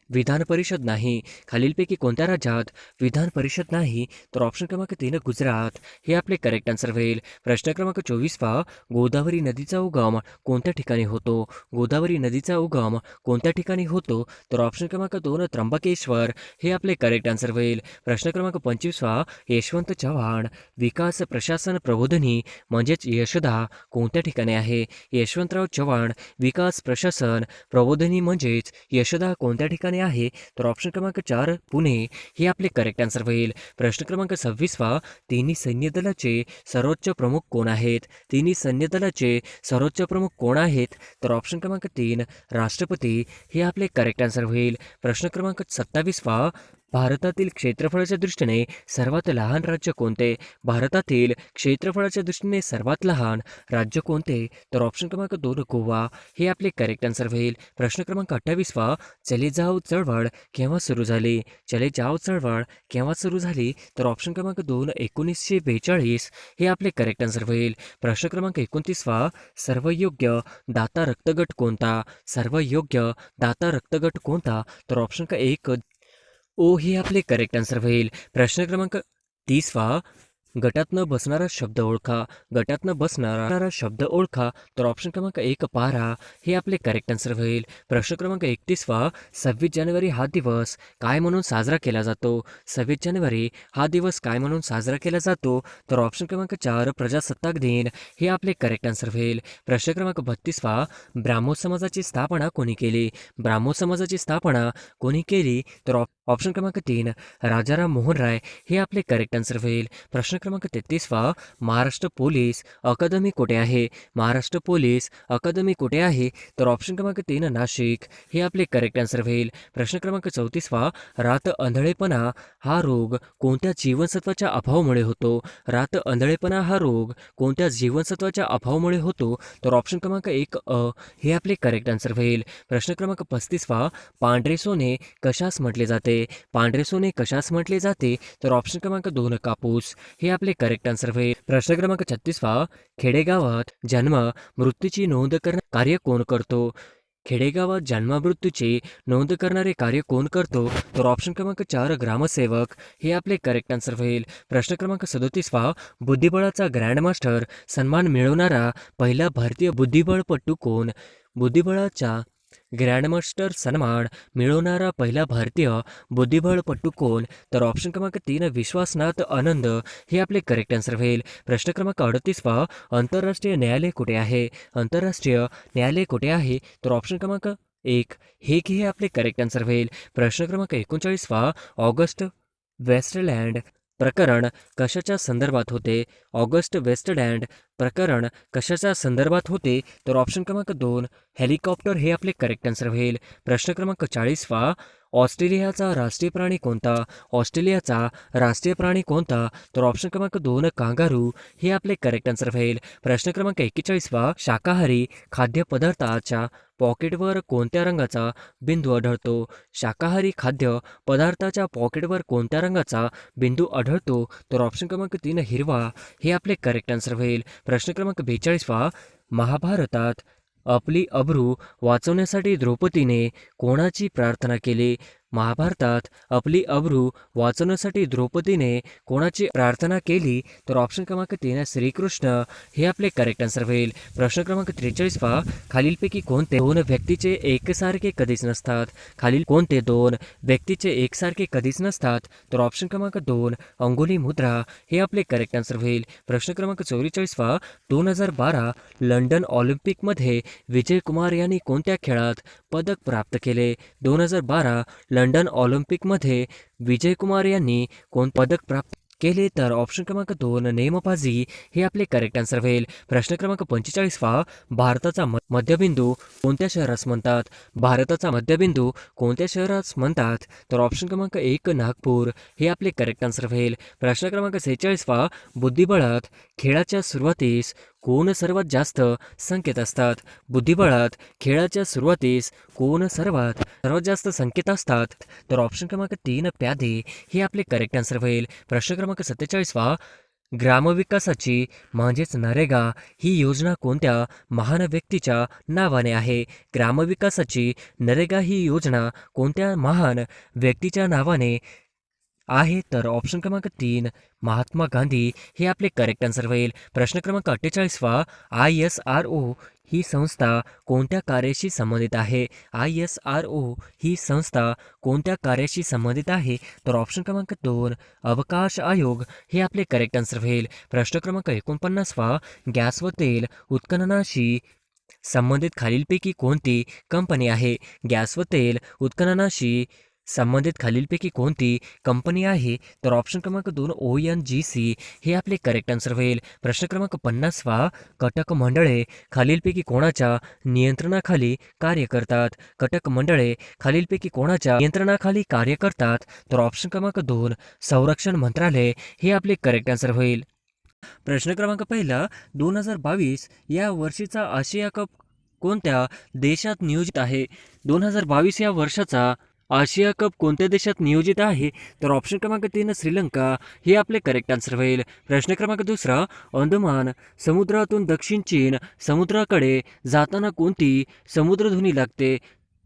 Speaker 1: विधान परिषद नाही? खालीलपैकी कोणत्या राज्यात विधान परिषद नाही? तर ऑप्शन क्रमांक 3 गुजरात हे आपले करेक्ट आन्सर होईल. प्रश्न क्रमांक 24, गोदावरी नदीचा उगम कोणत्या ठिकाणी होतो? गोदावरी नदीचा उगम कोणत्या ठिकाणी होतो? तर ऑप्शन क्रमांक 2 त्र्यंबकेश्वर हे आपले करेक्ट आन्सर होईल. प्रश्न क्रमांक 25, यशवंत चव्हाण विकास प्रशासन प्रबोधिनी म्हणजेच यशदा कोणत्या ठिकाणी आहे? यशवंतराव चव्हाण विकास प्रशासन प्रबोधिनी म्हणजेच यशदा कोणत्या ठिकाणी आहे? तर ऑप्शन क्रमांक 4 पुणे हे आपले करेक्ट आन्सर होईल. प्रश्न क्रमांक 26, तिन्ही सैन्य दलाचे सर्वोच्च प्रमुख कोण आहेत? तिन्ही सैन्य दलाचे सर्वोच्च प्रमुख कोण आहेत? तर ऑप्शन क्रमांक 3 राष्ट्रपती हे आपले करेक्ट आन्सर होईल. प्रश्न क्रमांक 27, भारतातील क्षेत्रफळाच्या दृष्टीने सर्वात लहान राज्य कोणते? भारतातील क्षेत्रफळाच्या दृष्टीने सर्वात लहान राज्य कोणते? तर ऑप्शन क्रमांक 2 गोवा हे आपले करेक्ट आन्सर होईल. प्रश्न क्रमांक 28, चले जाव चळवळ केव्हा सुरू झाली? चले जाव चळवळ केव्हा सुरू झाली? तर ऑप्शन क्रमांक 2 1942 हे आपले करेक्ट आन्सर होईल. प्रश्न क्रमांक 29, सर्वयोग्य दाता रक्तगट कोणता? सर्वयोग्य दाता रक्तगट कोणता? तर ऑप्शन 1 ओ हे आपले करेक्ट आन्सर होईल. प्रश्न क्रमांक 30, गटात न बसणारा शब्द ओळखा. गटात न बसणारा शब्द ओळखा. तर ऑप्शन क्रमांक 1 पारा हे आपले करेक्ट आन्सर होईल. प्रश्न क्रमांक 31, 26 जानेवारी हा दिवस काय म्हणून साजरा केला जातो? 26 जानेवारी हा दिवस काय म्हणून साजरा केला जातो? तर ऑप्शन क्रमांक 4 प्रजासत्ताक दिन हे आपले करेक्ट आन्सर होईल. प्रश्न क्रमांक 32, ब्राह्मो समाजाची स्थापना कोणी केली? ब्राह्मो समाजाची स्थापना कोणी केली? तर ऑप्शन क्रमांक 3 राजाराम मोहन राय हे आपले करेक्ट आन्सर होईल. प्रश्न क्रमांक 33, महाराष्ट्र पोलीस अकादमी कुठे आहे? महाराष्ट्र पोलीस अकादमी कुठे आहे? तर ऑप्शन क्रमांक 3 नाशिक हे आपले करेक्ट आन्सर होईल. प्रश्न क्रमांक 34, रात आंधळेपणा हा रोग कोणत्या जीवनसत्वाच्या अभावामुळे होतो? रात आंधळेपणा हा रोग कोणत्या जीवनसत्वाच्या अभावामुळे होतो? तर ऑप्शन क्रमांक 1 हे आपले करेक्ट आन्सर होईल. प्रश्न क्रमांक 35, पांढरे सोने कशास म्हटले जाते? पांढरे सोने कशास म्हटले जाते? तर ऑप्शन क्रमांक 2 कापूस हे आपले करेक्ट आन्सर होईल. प्रश्न क्रमांक 36, खेडेगावात जन्म मृत्यूची नोंद करणे कार्य कोण करतो? खेडेगावात जन्ममृत्यूची नोंद करणारे कार्य कोण करतो? तर ऑप्शन क्रमांक 4 ग्रामसेवक हे आपले करेक्ट आन्सर होईल. प्रश्न क्रमांक 37 पहा, बुद्धिबळाचा ग्रँडमास्टर सन्मान मिळवणारा पहिला भारतीय बुद्धिबळपटू कोण? बुद्धिबळाचा ग्रँडमास्टर सन्मान मिळवणारा पहिला भारतीय बुद्धिबळपटू कोण? तर ऑप्शन क्रमांक 3 विश्वासनाथ आनंद हे आपले करेक्ट आन्सर होईल. प्रश्न क्रमांक 38 पहा, आंतरराष्ट्रीय न्यायालय कुठे आहे? आंतरराष्ट्रीय न्यायालय कुठे आहे? तर ऑप्शन क्रमांक 1 हेग हे आपले करेक्ट आन्सर होईल. प्रश्न क्रमांक 39 पहा, ऑगस्ट वेस्टलँड प्रकरण कशाच्या संदर्भात होते? ऑगस्ट वेस्टलँड प्रकरण कशाच्या संदर्भात होते? तर ऑप्शन क्रमांक 2 हेलिकॉप्टर हे आपले करेक्ट आन्सर होईल. प्रश्न क्रमांक 40 पहा, ऑस्ट्रेलियाचा राष्ट्रीय प्राणी कोणता? ऑस्ट्रेलियाचा राष्ट्रीय प्राणी कोणता? तर ऑप्शन क्रमांक 2 कांगारू हे आपले करेक्ट आन्सर होईल. प्रश्न क्रमांक 41 पहा, शाकाहारी खाद्यपदार्थाच्या पॉकेटवर कोणत्या रंगाचा बिंदू आढळतो? शाकाहारी खाद्य पदार्थाच्या पॉकेटवर कोणत्या रंगाचा बिंदू आढळतो? तर ऑप्शन क्रमांक 3 हिरवा हे आपले करेक्ट आन्सर होईल. प्रश्न क्रमांक 42 पहा, महाभारतात आपली अब्रू वाचवण्यासाठी द्रौपदीने कोणाची प्रार्थना केली? महाभारतात आपली अब्रू वाचवण्यासाठी द्रौपदीने कोणाची प्रार्थना केली? तर ऑप्शन क्रमांक 3 श्रीकृष्ण हे आपले करेक्ट आन्सर होईल. प्रश्न क्रमांक 43 पहा, खालीलपैकी कोणते दोन व्यक्तीचे एकसारखे कधीच नसतात? खालील कोणते दोन व्यक्तीचे एकसारखे कधीच नसतात? तर ऑप्शन क्रमांक 2 अंगुली मुद्रा हे आपले करेक्ट आन्सर होईल. प्रश्न क्रमांक 44 पहा, 2012 लंडन ऑलिम्पिकमध्ये विजय कुमार यांनी कोणत्या खेळात पदक प्राप्त केले? 2012 लंडन ऑलिम्पिकमध्ये विजय कुमार यांनी कोणते पदक प्राप्त केले? तर ऑप्शन क्रमांक 2 नेमबाजी हे आपले करेक्ट आन्सर होईल. प्रश्न क्रमांक 45 पहा, भारताचा मध्यबिंदू कोणत्या शहरास म्हणतात? भारताचा मध्यबिंदू कोणत्या शहरास म्हणतात? तर ऑप्शन क्रमांक 1 नागपूर हे आपले करेक्ट आन्सर होईल. प्रश्न क्रमांक 46 पहा, बुद्धिबळात खेळाच्या सुरुवातीस कोण सर्वात जास्त संकेत असतात? बुद्धिबळात खेळाच्या सुरुवातीस कोण सर्वात जास्त संकेत असतात? तर ऑप्शन क्रमांक 3 प्यादे हे आपले करेक्ट आन्सर होईल. प्रश्न क्रमांक 47 पहा, ग्रामविकासाची म्हणजेच नरेगा ही योजना कोणत्या महान व्यक्तीच्या नावाने आहे? ग्रामविकासाची नरेगा ही योजना कोणत्या महान व्यक्तीच्या नावाने आहे? तर ऑप्शन क्रमांक 3 महात्मा गांधी हे आपले करेक्ट आन्सर होईल. प्रश्न क्रमांक 48 वा, ISRO ही संस्था कोणत्या कार्याशी संबंधित आहे? ISRO ही संस्था कोणत्या कार्याशी संबंधित आहे? तर ऑप्शन क्रमांक 2 अवकाश आयोग हे आपले करेक्ट आन्सर होईल. प्रश्न क्रमांक 49 वा, गॅस व तेल उत्खननाशी संबंधित खालीलपैकी कोणती कंपनी आहे? गॅस व तेल उत्खननाशी संबंधित खालीलपैकी कोणती कंपनी आहे? तर ऑप्शन क्रमांक 2 ONGC हे आपले करेक्ट आन्सर होईल. प्रश्न क्रमांक 50 वा, कटक मंडळे खालीलपैकी कोणाच्या नियंत्रणाखाली कार्य करतात? कटक मंडळे खालीलपैकी कोणाच्या नियंत्रणाखाली कार्य करतात? तर ऑप्शन क्रमांक 2 संरक्षण मंत्रालय हे आपले करेक्ट आन्सर होईल. प्रश्न क्रमांक 2022 या वर्षीचा आशिया कप कोणत्या देशात नियोजित आहे? 2022 या वर्षाचा आशिया कप कोणत्या देशात नियोजित आहे? तर ऑप्शन क्रमांक 3 श्रीलंका हे आपले करेक्ट आन्सर होईल. प्रश्न क्रमांक 2 अंदमान समुद्रातून दक्षिण चीन समुद्राकडे जाताना कोणती समुद्रधुनी लागते?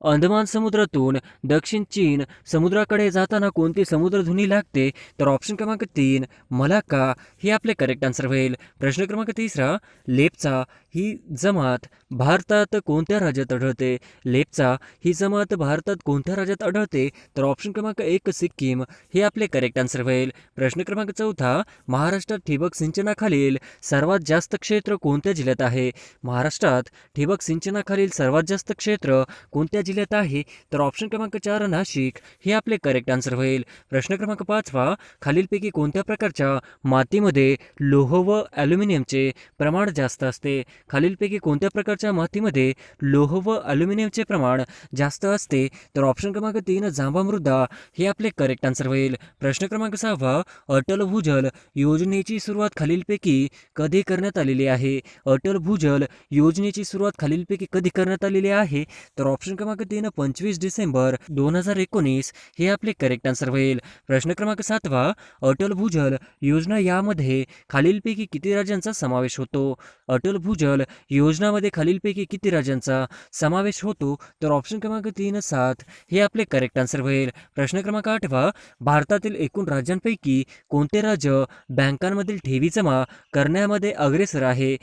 Speaker 1: अंदमान समुद्रातून दक्षिण चीन समुद्राकडे जाताना कोणती समुद्रधुनी लागते? तर ऑप्शन क्रमांक 3 मलाक्का हे आपले करेक्ट आन्सर होईल. प्रश्न क्रमांक 3 लेप्चा ही जमात भारतात कोणत्या राज्यात आढळते? लेप्चा ही जमात भारतात कोणत्या राज्यात आढळते? तर ऑप्शन क्रमांक 1 सिक्कीम हे आपले करेक्ट आन्सर होईल. प्रश्न क्रमांक 4 महाराष्ट्रात ठिबक सिंचनाखालील सर्वात जास्त क्षेत्र कोणत्या जिल्ह्यात आहे? महाराष्ट्रात ठिबक सिंचनाखालील सर्वात जास्त क्षेत्र कोणत्या जिल्ह्यात आहे? तर ऑप्शन क्रमांक 4 नाशिक हे आपले करेक्ट आन्सर होईल. प्रश्न क्रमांक 5 खालीलपैकी कोणत्या प्रकारच्या मातीमध्ये लोह व ॲल्युमिनियमचे प्रमाण जास्त असते? खालीलपैकी कोणत्या प्रकारच्या मातीमध्ये लोह व ॲल्युमिनियमचे प्रमाण जास्त असते? तर ऑप्शन क्रमांक 3 जांभा मृदा हे आपले करेक्ट आन्सर होईल. प्रश्न क्रमांक 6 अटल भूजल योजनेची सुरुवात खालीलपैकी कधी करण्यात आलेली आहे? अटल भूजल योजनेची सुरुवात खालीलपैकी कधी करण्यात आलेली आहे? तर ऑप्शन क्रमांक 3 25 डिसेंबर 2019 हे आपले करेक्ट आन्सर होईल. प्रश्न क्रमांक 7 अटल भूजल योजना यामध्ये खालीलपैकी किती राज्यांचा समावेश होतो? अटल भूजल केवळ योजनामध्ये खालीलपैकी किती राज्यांचा समावेश होतो? तर ऑप्शन क्रमांक 3 7 हे आपले करेक्ट आन्सर होईल. प्रश्न क्रमांक 8 भारतातील एकूण राज्यांपैकी कोणते राज्य बँकांमधील ठेवी जमा करण्यामध्ये अग्रेसर आहे?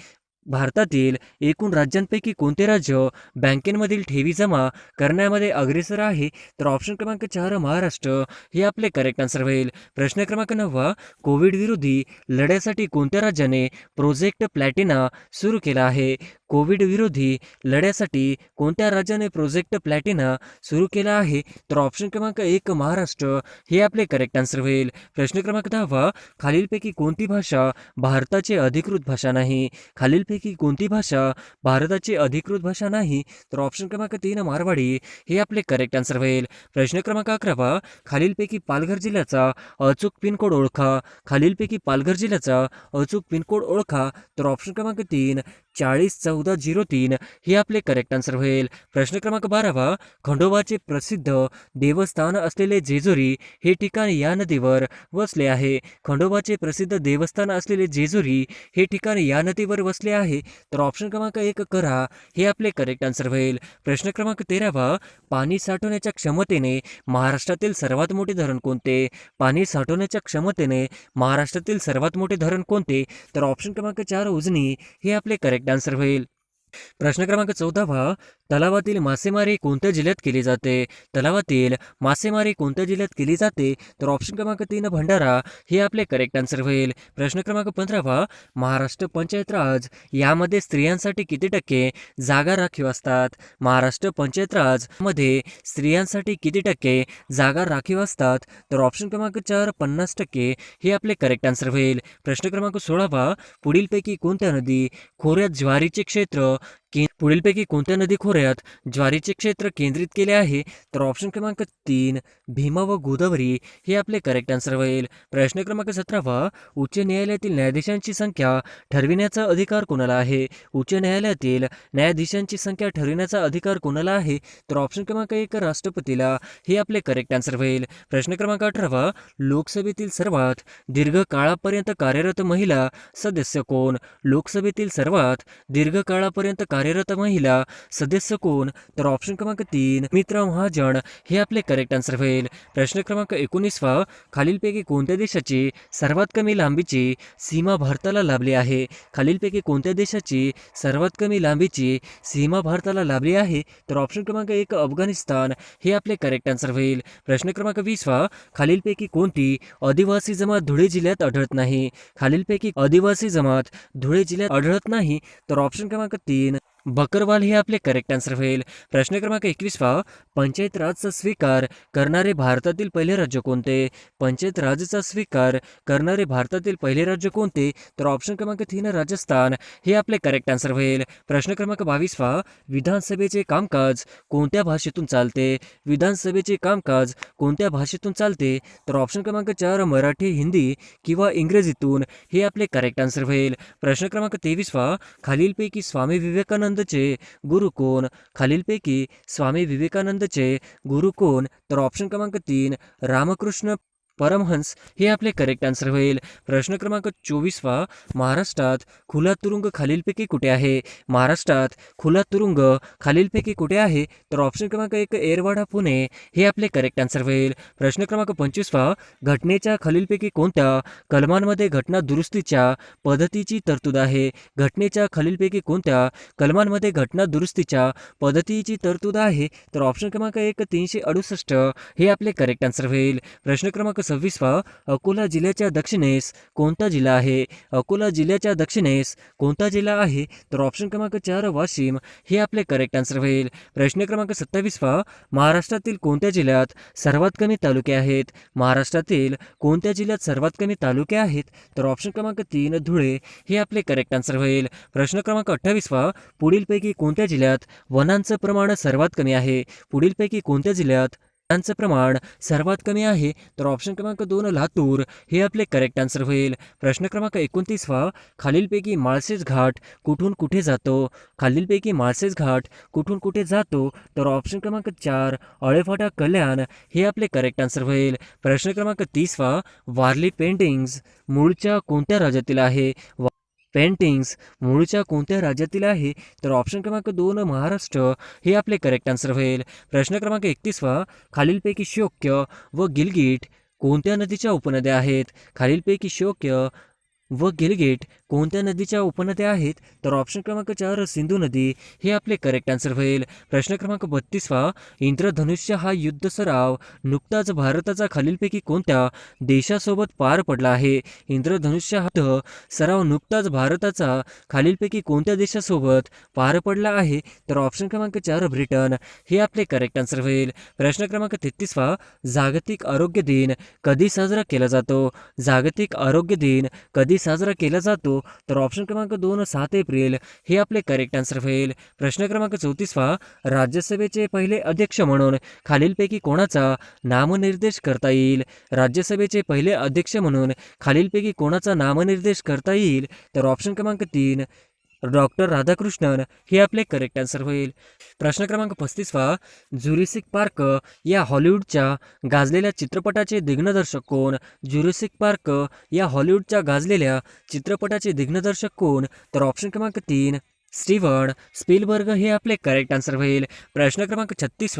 Speaker 1: भारतातील एकूण राज्यांपैकी कोणते राज्य बँकेमधील ठेवी जमा करण्यामध्ये अग्रेसर आहे? तर ऑप्शन क्रमांक 4 महाराष्ट्र हे आपले करेक्ट आन्सर होईल. प्रश्न क्रमांक 9 कोविड विरोधी लढ्यासाठी कोणत्या राज्याने प्रोजेक्ट प्लॅटिना सुरू केला आहे? कोविड विरोधी लढ्यासाठी कोणत्या राज्याने प्रोजेक्ट प्लॅटिना सुरू केला आहे? तर ऑप्शन क्रमांक 1 महाराष्ट्र हे आपले करेक्ट आन्सर होईल. प्रश्न क्रमांक 10 खालीलपैकी कोणती भाषा भारताची अधिकृत भाषा नाही? खालीलपैकी कोणती भाषा भारताची अधिकृत भाषा नाही? तर ऑप्शन क्रमांक 3 मारवाडी हे आपले करेक्ट आन्सर होईल. प्रश्न क्रमांक 11 खालीलपैकी पालघर जिल्ह्याचा अचूक पिनकोड ओळखा. खालीलपैकी पालघर जिल्ह्याचा अचूक पिनकोड ओळखा. तर ऑप्शन क्रमांक 3 401403 हे आपले करेक्ट आन्सर होईल. प्रश्न क्रमांक 12 खंडोबाचे प्रसिद्ध देवस्थान असलेले जेजुरी हे ठिकाण या नदीवर वसले आहे. खंडोबाचे प्रसिद्ध देवस्थान असलेले जेजुरी हे ठिकाण या नदीवर वसले आहे. तर ऑप्शन क्रमांक 1 करा हे आपले करेक्ट आन्सर होईल. प्रश्न क्रमांक 13 पाणी साठवण्याच्या क्षमतेने महाराष्ट्रातील सर्वात मोठे धरण कोणते? पाणी साठवण्याच्या क्षमतेने महाराष्ट्रातील सर्वात मोठे धरण कोणते? तर ऑप्शन क्रमांक 4 उजनी हे आपले करेक्ट आन्सर होईल. प्रश्न क्रमांक 14 तलावातील मासेमारी कोणत्या जिल्ह्यात केली जाते? तलावातील मासेमारी कोणत्या जिल्ह्यात केली जाते? तर ऑप्शन क्रमांक 3 भंडारा हे आपले करेक्ट आन्सर होईल. प्रश्न क्रमांक 15 महाराष्ट्र पंचायत राज यामध्ये स्त्रियांसाठी किती टक्के जागा राखीव असतात? महाराष्ट्र पंचायत राज मध्ये स्त्रियांसाठी किती टक्के जागा राखीव असतात? तर ऑप्शन क्रमांक 4 50% हे आपले करेक्ट आन्सर होईल. प्रश्न क्रमांक 16 पुढीलपैकी कोणत्या नदी खोऱ्यात ज्वारीचे क्षेत्र पुढीलपैकी कोणत्या नदी खोऱ्यात ज्वारीचे क्षेत्र केंद्रित केले आहे? तर ऑप्शन क्रमांक 3 भीमा व गोदावरी हे आपले करेक्ट आन्सर होईल. प्रश्न क्रमांक 17 उच्च न्यायालयातील न्यायाधीशांची संख्या ठरविण्याचा अधिकार कोणाला आहे? उच्च न्यायालयातील न्यायाधीशांची संख्या ठरविण्याचा अधिकार कोणाला आहे? तर ऑप्शन क्रमांक 1 राष्ट्रपतीला हे आपले करेक्ट आन्सर होईल. प्रश्न क्रमांक 18 लोकसभेतील सर्वात दीर्घ काळापर्यंत कार्यरत महिला सदस्य कोण? लोकसभेतील सर्वात दीर्घ काळापर्यंत कार्यरत महिला सदस्य कोण? तर ऑप्शन क्रमांक 3 मित्रा महाजन हे आपले करेक्ट आन्सर होईल. प्रश्न क्रमांक 19 खालीलपैकी कोणत्या देशाची सर्वात कमी लांबीची सीमा भारताला लाभली आहे? खालीलपैकी कोणत्या देशाची सर्वात कमी लांबीची सीमा भारताला लाभली आहे? तर ऑप्शन क्रमांक 1 अफगाणिस्तान हे आपले करेक्ट आन्सर होईल. प्रश्न क्रमांक 20 खालीलपैकी कोणती आदिवासी जमात धुळे जिल्ह्यात आढळत नाही? खालीलपैकी आदिवासी जमात धुळे जिल्ह्यात आढळत नाही? तर ऑप्शन क्रमांक 3 बकरवाल हे आपले करेक्ट आन्सर होईल. प्रश्न क्रमांक 21 पंचायत राजचा स्वीकार करणारे भारतातील पहिले राज्य कोणते? पंचायत राजचा स्वीकार करणारे भारतातील पहिले राज्य कोणते? तर ऑप्शन क्रमांक 3 राजस्थान हे आपले करेक्ट आन्सर होईल. प्रश्न क्रमांक 22 विधानसभेचे कामकाज कोणत्या भाषेतून चालते? विधानसभेचे कामकाज कोणत्या भाषेतून चालते? तर ऑप्शन क्रमांक 4 मराठी, हिंदी किंवा इंग्रजीतून हे आपले करेक्ट आन्सर होईल. प्रश्न क्रमांक 23 खालीलपैकी स्वामी विवेकानंदचे गुरु कोण? खालीलपैकी स्वामी विवेकानंदचे गुरु कोण? तर ऑप्शन क्रमांक 3 रामकृष्ण परमहंस हे आपले करेक्ट आन्सर होईल. प्रश्न क्रमांक 24 महाराष्ट्रात खुला तुरुंग खालीलपैकी कुठे आहे? महाराष्ट्रात खुला तुरुंग खालीलपैकी कुठे आहे? तर ऑप्शन क्रमांक 1 एरवाडा पुणे हे आपले करेक्ट आन्सर होईल. प्रश्न क्रमांक 25 घटनेच्या खालीलपैकी कोणत्या कलमांमध्ये घटना दुरुस्तीच्या पद्धतीची तरतूद आहे? घटनेच्या खालीलपैकी कोणत्या कलमांमध्ये घटना दुरुस्तीच्या पद्धतीची तरतूद आहे? तर ऑप्शन क्रमांक 1 368 हे आपले करेक्ट आन्सर होईल. प्रश्न क्रमांक 26 अकोला जिल्ह्याच्या दक्षिणेस कोणता जिल्हा आहे? अकोला जिल्ह्याच्या दक्षिणेस कोणता जिल्हा आहे? तर ऑप्शन क्रमांक 4 वाशिम हे आपले करेक्ट आन्सर होईल. प्रश्न क्रमांक 27 महाराष्ट्रातील कोणत्या जिल्ह्यात सर्वात कमी तालुके आहेत? महाराष्ट्रातील कोणत्या जिल्ह्यात सर्वात कमी तालुके आहेत? तर ऑप्शन क्रमांक 3 धुळे हे आपले करेक्ट आन्सर होईल. प्रश्न क्रमांक 28 पुढीलपैकी कोणत्या जिल्ह्यात वनांचं प्रमाण सर्वात कमी आहे? पुढीलपैकी कोणत्या जिल्ह्यात वनांचं प्रमाण सर्वात कमी आहे? तर ऑप्शन क्रमांक 2 लातूर हे आपले करेक्ट आन्सर होईल. प्रश्न क्रमांक 29 खालीलपैकी माळशेज घाट कुठून कुठे जातो? खालीलपैकी माळशेज घाट कुठून कुठे जातो? तर ऑप्शन क्रमांक 4 अळेफाटा कल्याण हे आपले करेक्ट आन्सर होईल. प्रश्न क्रमांक 30 वारली पेंटिंग्स मूळच्या कोणत्या राज्यातील आहे? पेंटिंग्स मूळच्या कोणत्या राज्यातील आहे? तर ऑप्शन क्रमांक 2 महाराष्ट्र हे आपले करेक्ट आन्सर होईल. प्रश्न क्रमांक 31 खालीलपैकी शोक्य व गिलगिट कोणत्या नदीच्या उपनद्या आहेत? खालीलपैकी शोक्य व गिलगिट कोणत्या नदीच्या उपनद्या आहेत? तर ऑप्शन क्रमांक 4 सिंधू नदी हे आपले करेक्ट आन्सर होईल. प्रश्न क्रमांक 32 इंद्रधनुष्य हा युद्ध सराव नुकताच भारताचा खालीलपैकी कोणत्या देशासोबत पार पडला आहे? इंद्रधनुष्य हा युद्ध सराव नुकताच भारताचा खालीलपैकी कोणत्या देशासोबत पार पडला आहे? तर ऑप्शन क्रमांक 4 ब्रिटन हे आपले करेक्ट आन्सर होईल. प्रश्न क्रमांक 33 जागतिक आरोग्य दिन कधी साजरा केला जातो? जागतिक आरोग्य दिन कधी साजरा केला जातो? तर ऑप्शन क्रमांक 2 7 एप्रिल हे आपले करेक्ट आन्सर होईल. प्रश्न क्रमांक 34 राज्यसभेचे पहिले अध्यक्ष म्हणून खालीलपैकी कोणाचा नामनिर्देश करता येईल? राज्यसभेचे पहिले अध्यक्ष म्हणून खालीलपैकी कोणाचा नामनिर्देश करता येईल? तर ऑप्शन क्रमांक 3 डॉक्टर राधाकृष्णन हे आपले करेक्ट आन्सर होईल. प्रश्न क्रमांक 35 जुरासिक पार्क या हॉलिवूडच्या गाजलेल्या चित्रपटाचे दिग्दर्शक कोण? जुरासिक पार्क या हॉलिवूडच्या गाजलेल्या चित्रपटाचे दिग्दर्शक कोण? तर ऑप्शन क्रमांक 3 स्टीव्हन स्पीलबर्ग हे आपले करेक्ट आन्सर होईल. प्रश्न क्रमांक 36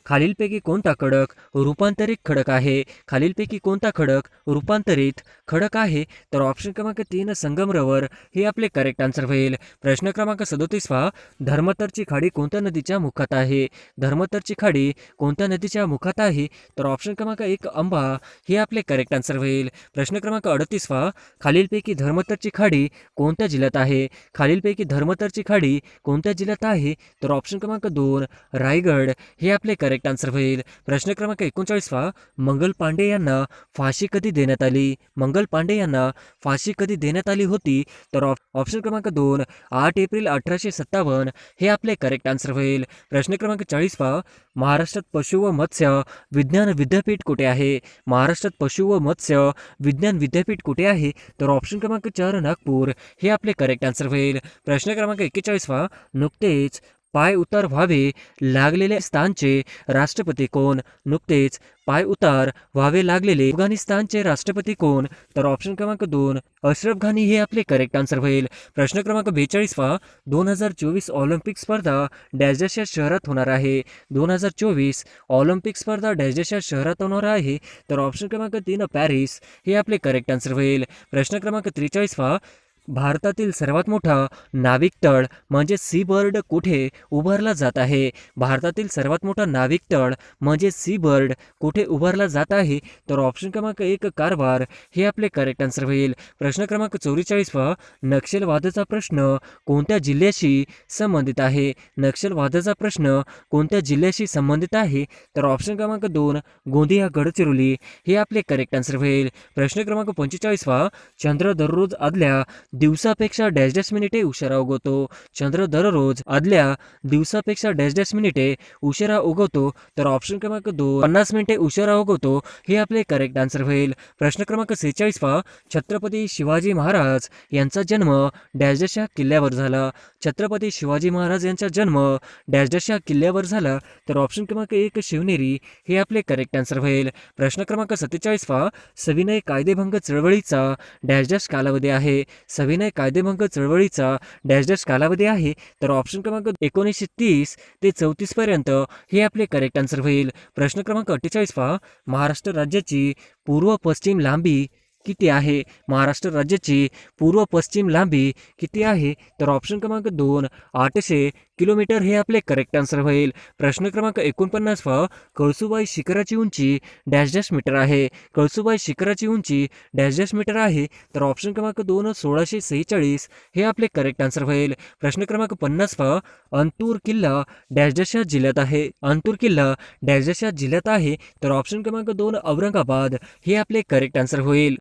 Speaker 1: खालीलपैकी कोणता खडक रूपांतरित खडक आहे? खालीलपैकी कोणता खडक रूपांतरित खडक आहे? तर ऑप्शन क्रमांक 3 संगमरवर हे आपले करेक्ट आन्सर होईल. प्रश्न क्रमांक 37 धर्मतरची खाडी कोणत्या नदीच्या मुखात आहे? धर्मतरची खाडी कोणत्या नदीच्या मुखात आहे? तर ऑप्शन क्रमांक 1 अंबा हे आपले करेक्ट आन्सर होईल. प्रश्न क्रमांक 38 खालीलपैकी धर्मतरची खाडी कोणत्या जिल्ह्यात आहे? खालीलपैकी धर्मतरची खाडी कोणत्या जिल्ह्यात आहे? तर ऑप्शन क्रमांक 2 रायगड हे आपले करेक्ट आन्सर होईल. प्रश्न क्रमांक 39 मंगल पांडे यांना फाशी कधी देण्यात आली? मंगल पांडे यांना फाशी कधी देण्यात आली होती? तर ऑप्शन क्रमांक 2 8 एप्रिल 1857 हे आपले करेक्ट आन्सर होईल. प्रश्न क्रमांक 40 महाराष्ट्रात पशु व मत्स्य विज्ञान विद्यापीठ कुठे आहे? महाराष्ट्रात पशु व मत्स्य विज्ञान विद्यापीठ कुठे आहे? तर ऑप्शन क्रमांक 4 नागपूर हे आपले करेक्ट आन्सर होईल. प्रश्न क्रमांक 41 नुकतेच पाय उतार व्हावे लागलेले स्थानचे राष्ट्रपती कोण? नुकतेच पाय उतार व्हावे लागलेले अफगाणिस्तानचे राष्ट्रपती कोण? तर ऑप्शन क्रमांक 2 अशरफ घानी हे आपले करेक्ट आन्सर होईल. प्रश्न क्रमांक 42 2024 ऑलिम्पिक स्पर्धा डॅश डॅश या शहरात होणार आहे? 2024 ऑलिम्पिक स्पर्धा डॅश डॅश या शहरात होणार आहे? तर ऑप्शन क्रमांक 3 पॅरिस हे आपले करेक्ट आन्सर होईल. प्रश्न क्रमांक 43 भारतातील सर्वात मोठा नाविक तळ म्हणजे सी बर्ड कुठे उभारला जात आहे? भारतातील सर्वात मोठा नाविक तळ म्हणजे सी बर्ड कुठे उभारला जात आहे? तर ऑप्शन क्रमांक 1 कारवार हे आपले करेक्ट आन्सर होईल. प्रश्न क्रमांक 44 नक्षलवादाचा प्रश्न कोणत्या जिल्ह्याशी संबंधित आहे? नक्षलवादाचा प्रश्न कोणत्या जिल्ह्याशी संबंधित आहे? तर ऑप्शन क्रमांक 2 गोंदिया गडचिरोली हे आपले करेक्ट आन्सर होईल. प्रश्न क्रमांक 45 चंद्र दररोज आदल्या दिवसापेक्षा डॅश डॅश मिनिटे उशिरा उगवतो. चंद्र दररोज आदल्या दिवसापेक्षा डॅश डॅश मिनिटे उशिरा उगवतो. तर ऑप्शन क्रमांक 2 50 मिनिटे उशिरा उगवतो हे आपले करेक्ट आन्सर होईल. प्रश्न क्रमांक 46 छत्रपती शिवाजी महाराज यांचा जन्म डॅश डॅश या किल्ल्यावर झाला. छत्रपती शिवाजी महाराज यांचा जन्म डॅश डॅश या किल्ल्यावर झाला. तर ऑप्शन क्रमांक 1 शिवनेरी हे आपले करेक्ट आन्सर होईल. प्रश्न क्रमांक 47 सविनय कायदेभंग चळवळीचा डॅश डॅश कालावधी आहे? सविनय कायदेभंग चळवळीचा डॅश डॅश कालावधी आहे? तर ऑप्शन क्रमांक 1930 ते 34 पर्यंत हे आपले करेक्ट आन्सर होईल. प्रश्न क्रमांक 48 महाराष्ट्र राज्याची पूर्व पश्चिम लांबी किती आहे? महाराष्ट्र राज्याची पूर्व पश्चिम लांबी किती आहे? तर ऑप्शन क्रमांक 2 800 किलोमीटर हे आपले करेक्ट आन्सर होईल. प्रश्न क्रमांक 49 कळसुबाई शिखराची उंची डॅश डॅश मीटर आहे? कळसुबाई शिखराची उंची डॅश डॅश मीटर आहे? तर ऑप्शन क्रमांक 2 1646 हे आपले करेक्ट आन्सर होईल. प्रश्न क्रमांक 50 अंतूर किल्ला डॅश डॅश या जिल्ह्यात आहे? अंतूर किल्ला डॅश डॅश या जिल्ह्यात आहे? तर ऑप्शन क्रमांक 2 औरंगाबाद हे आपले करेक्ट आन्सर होईल.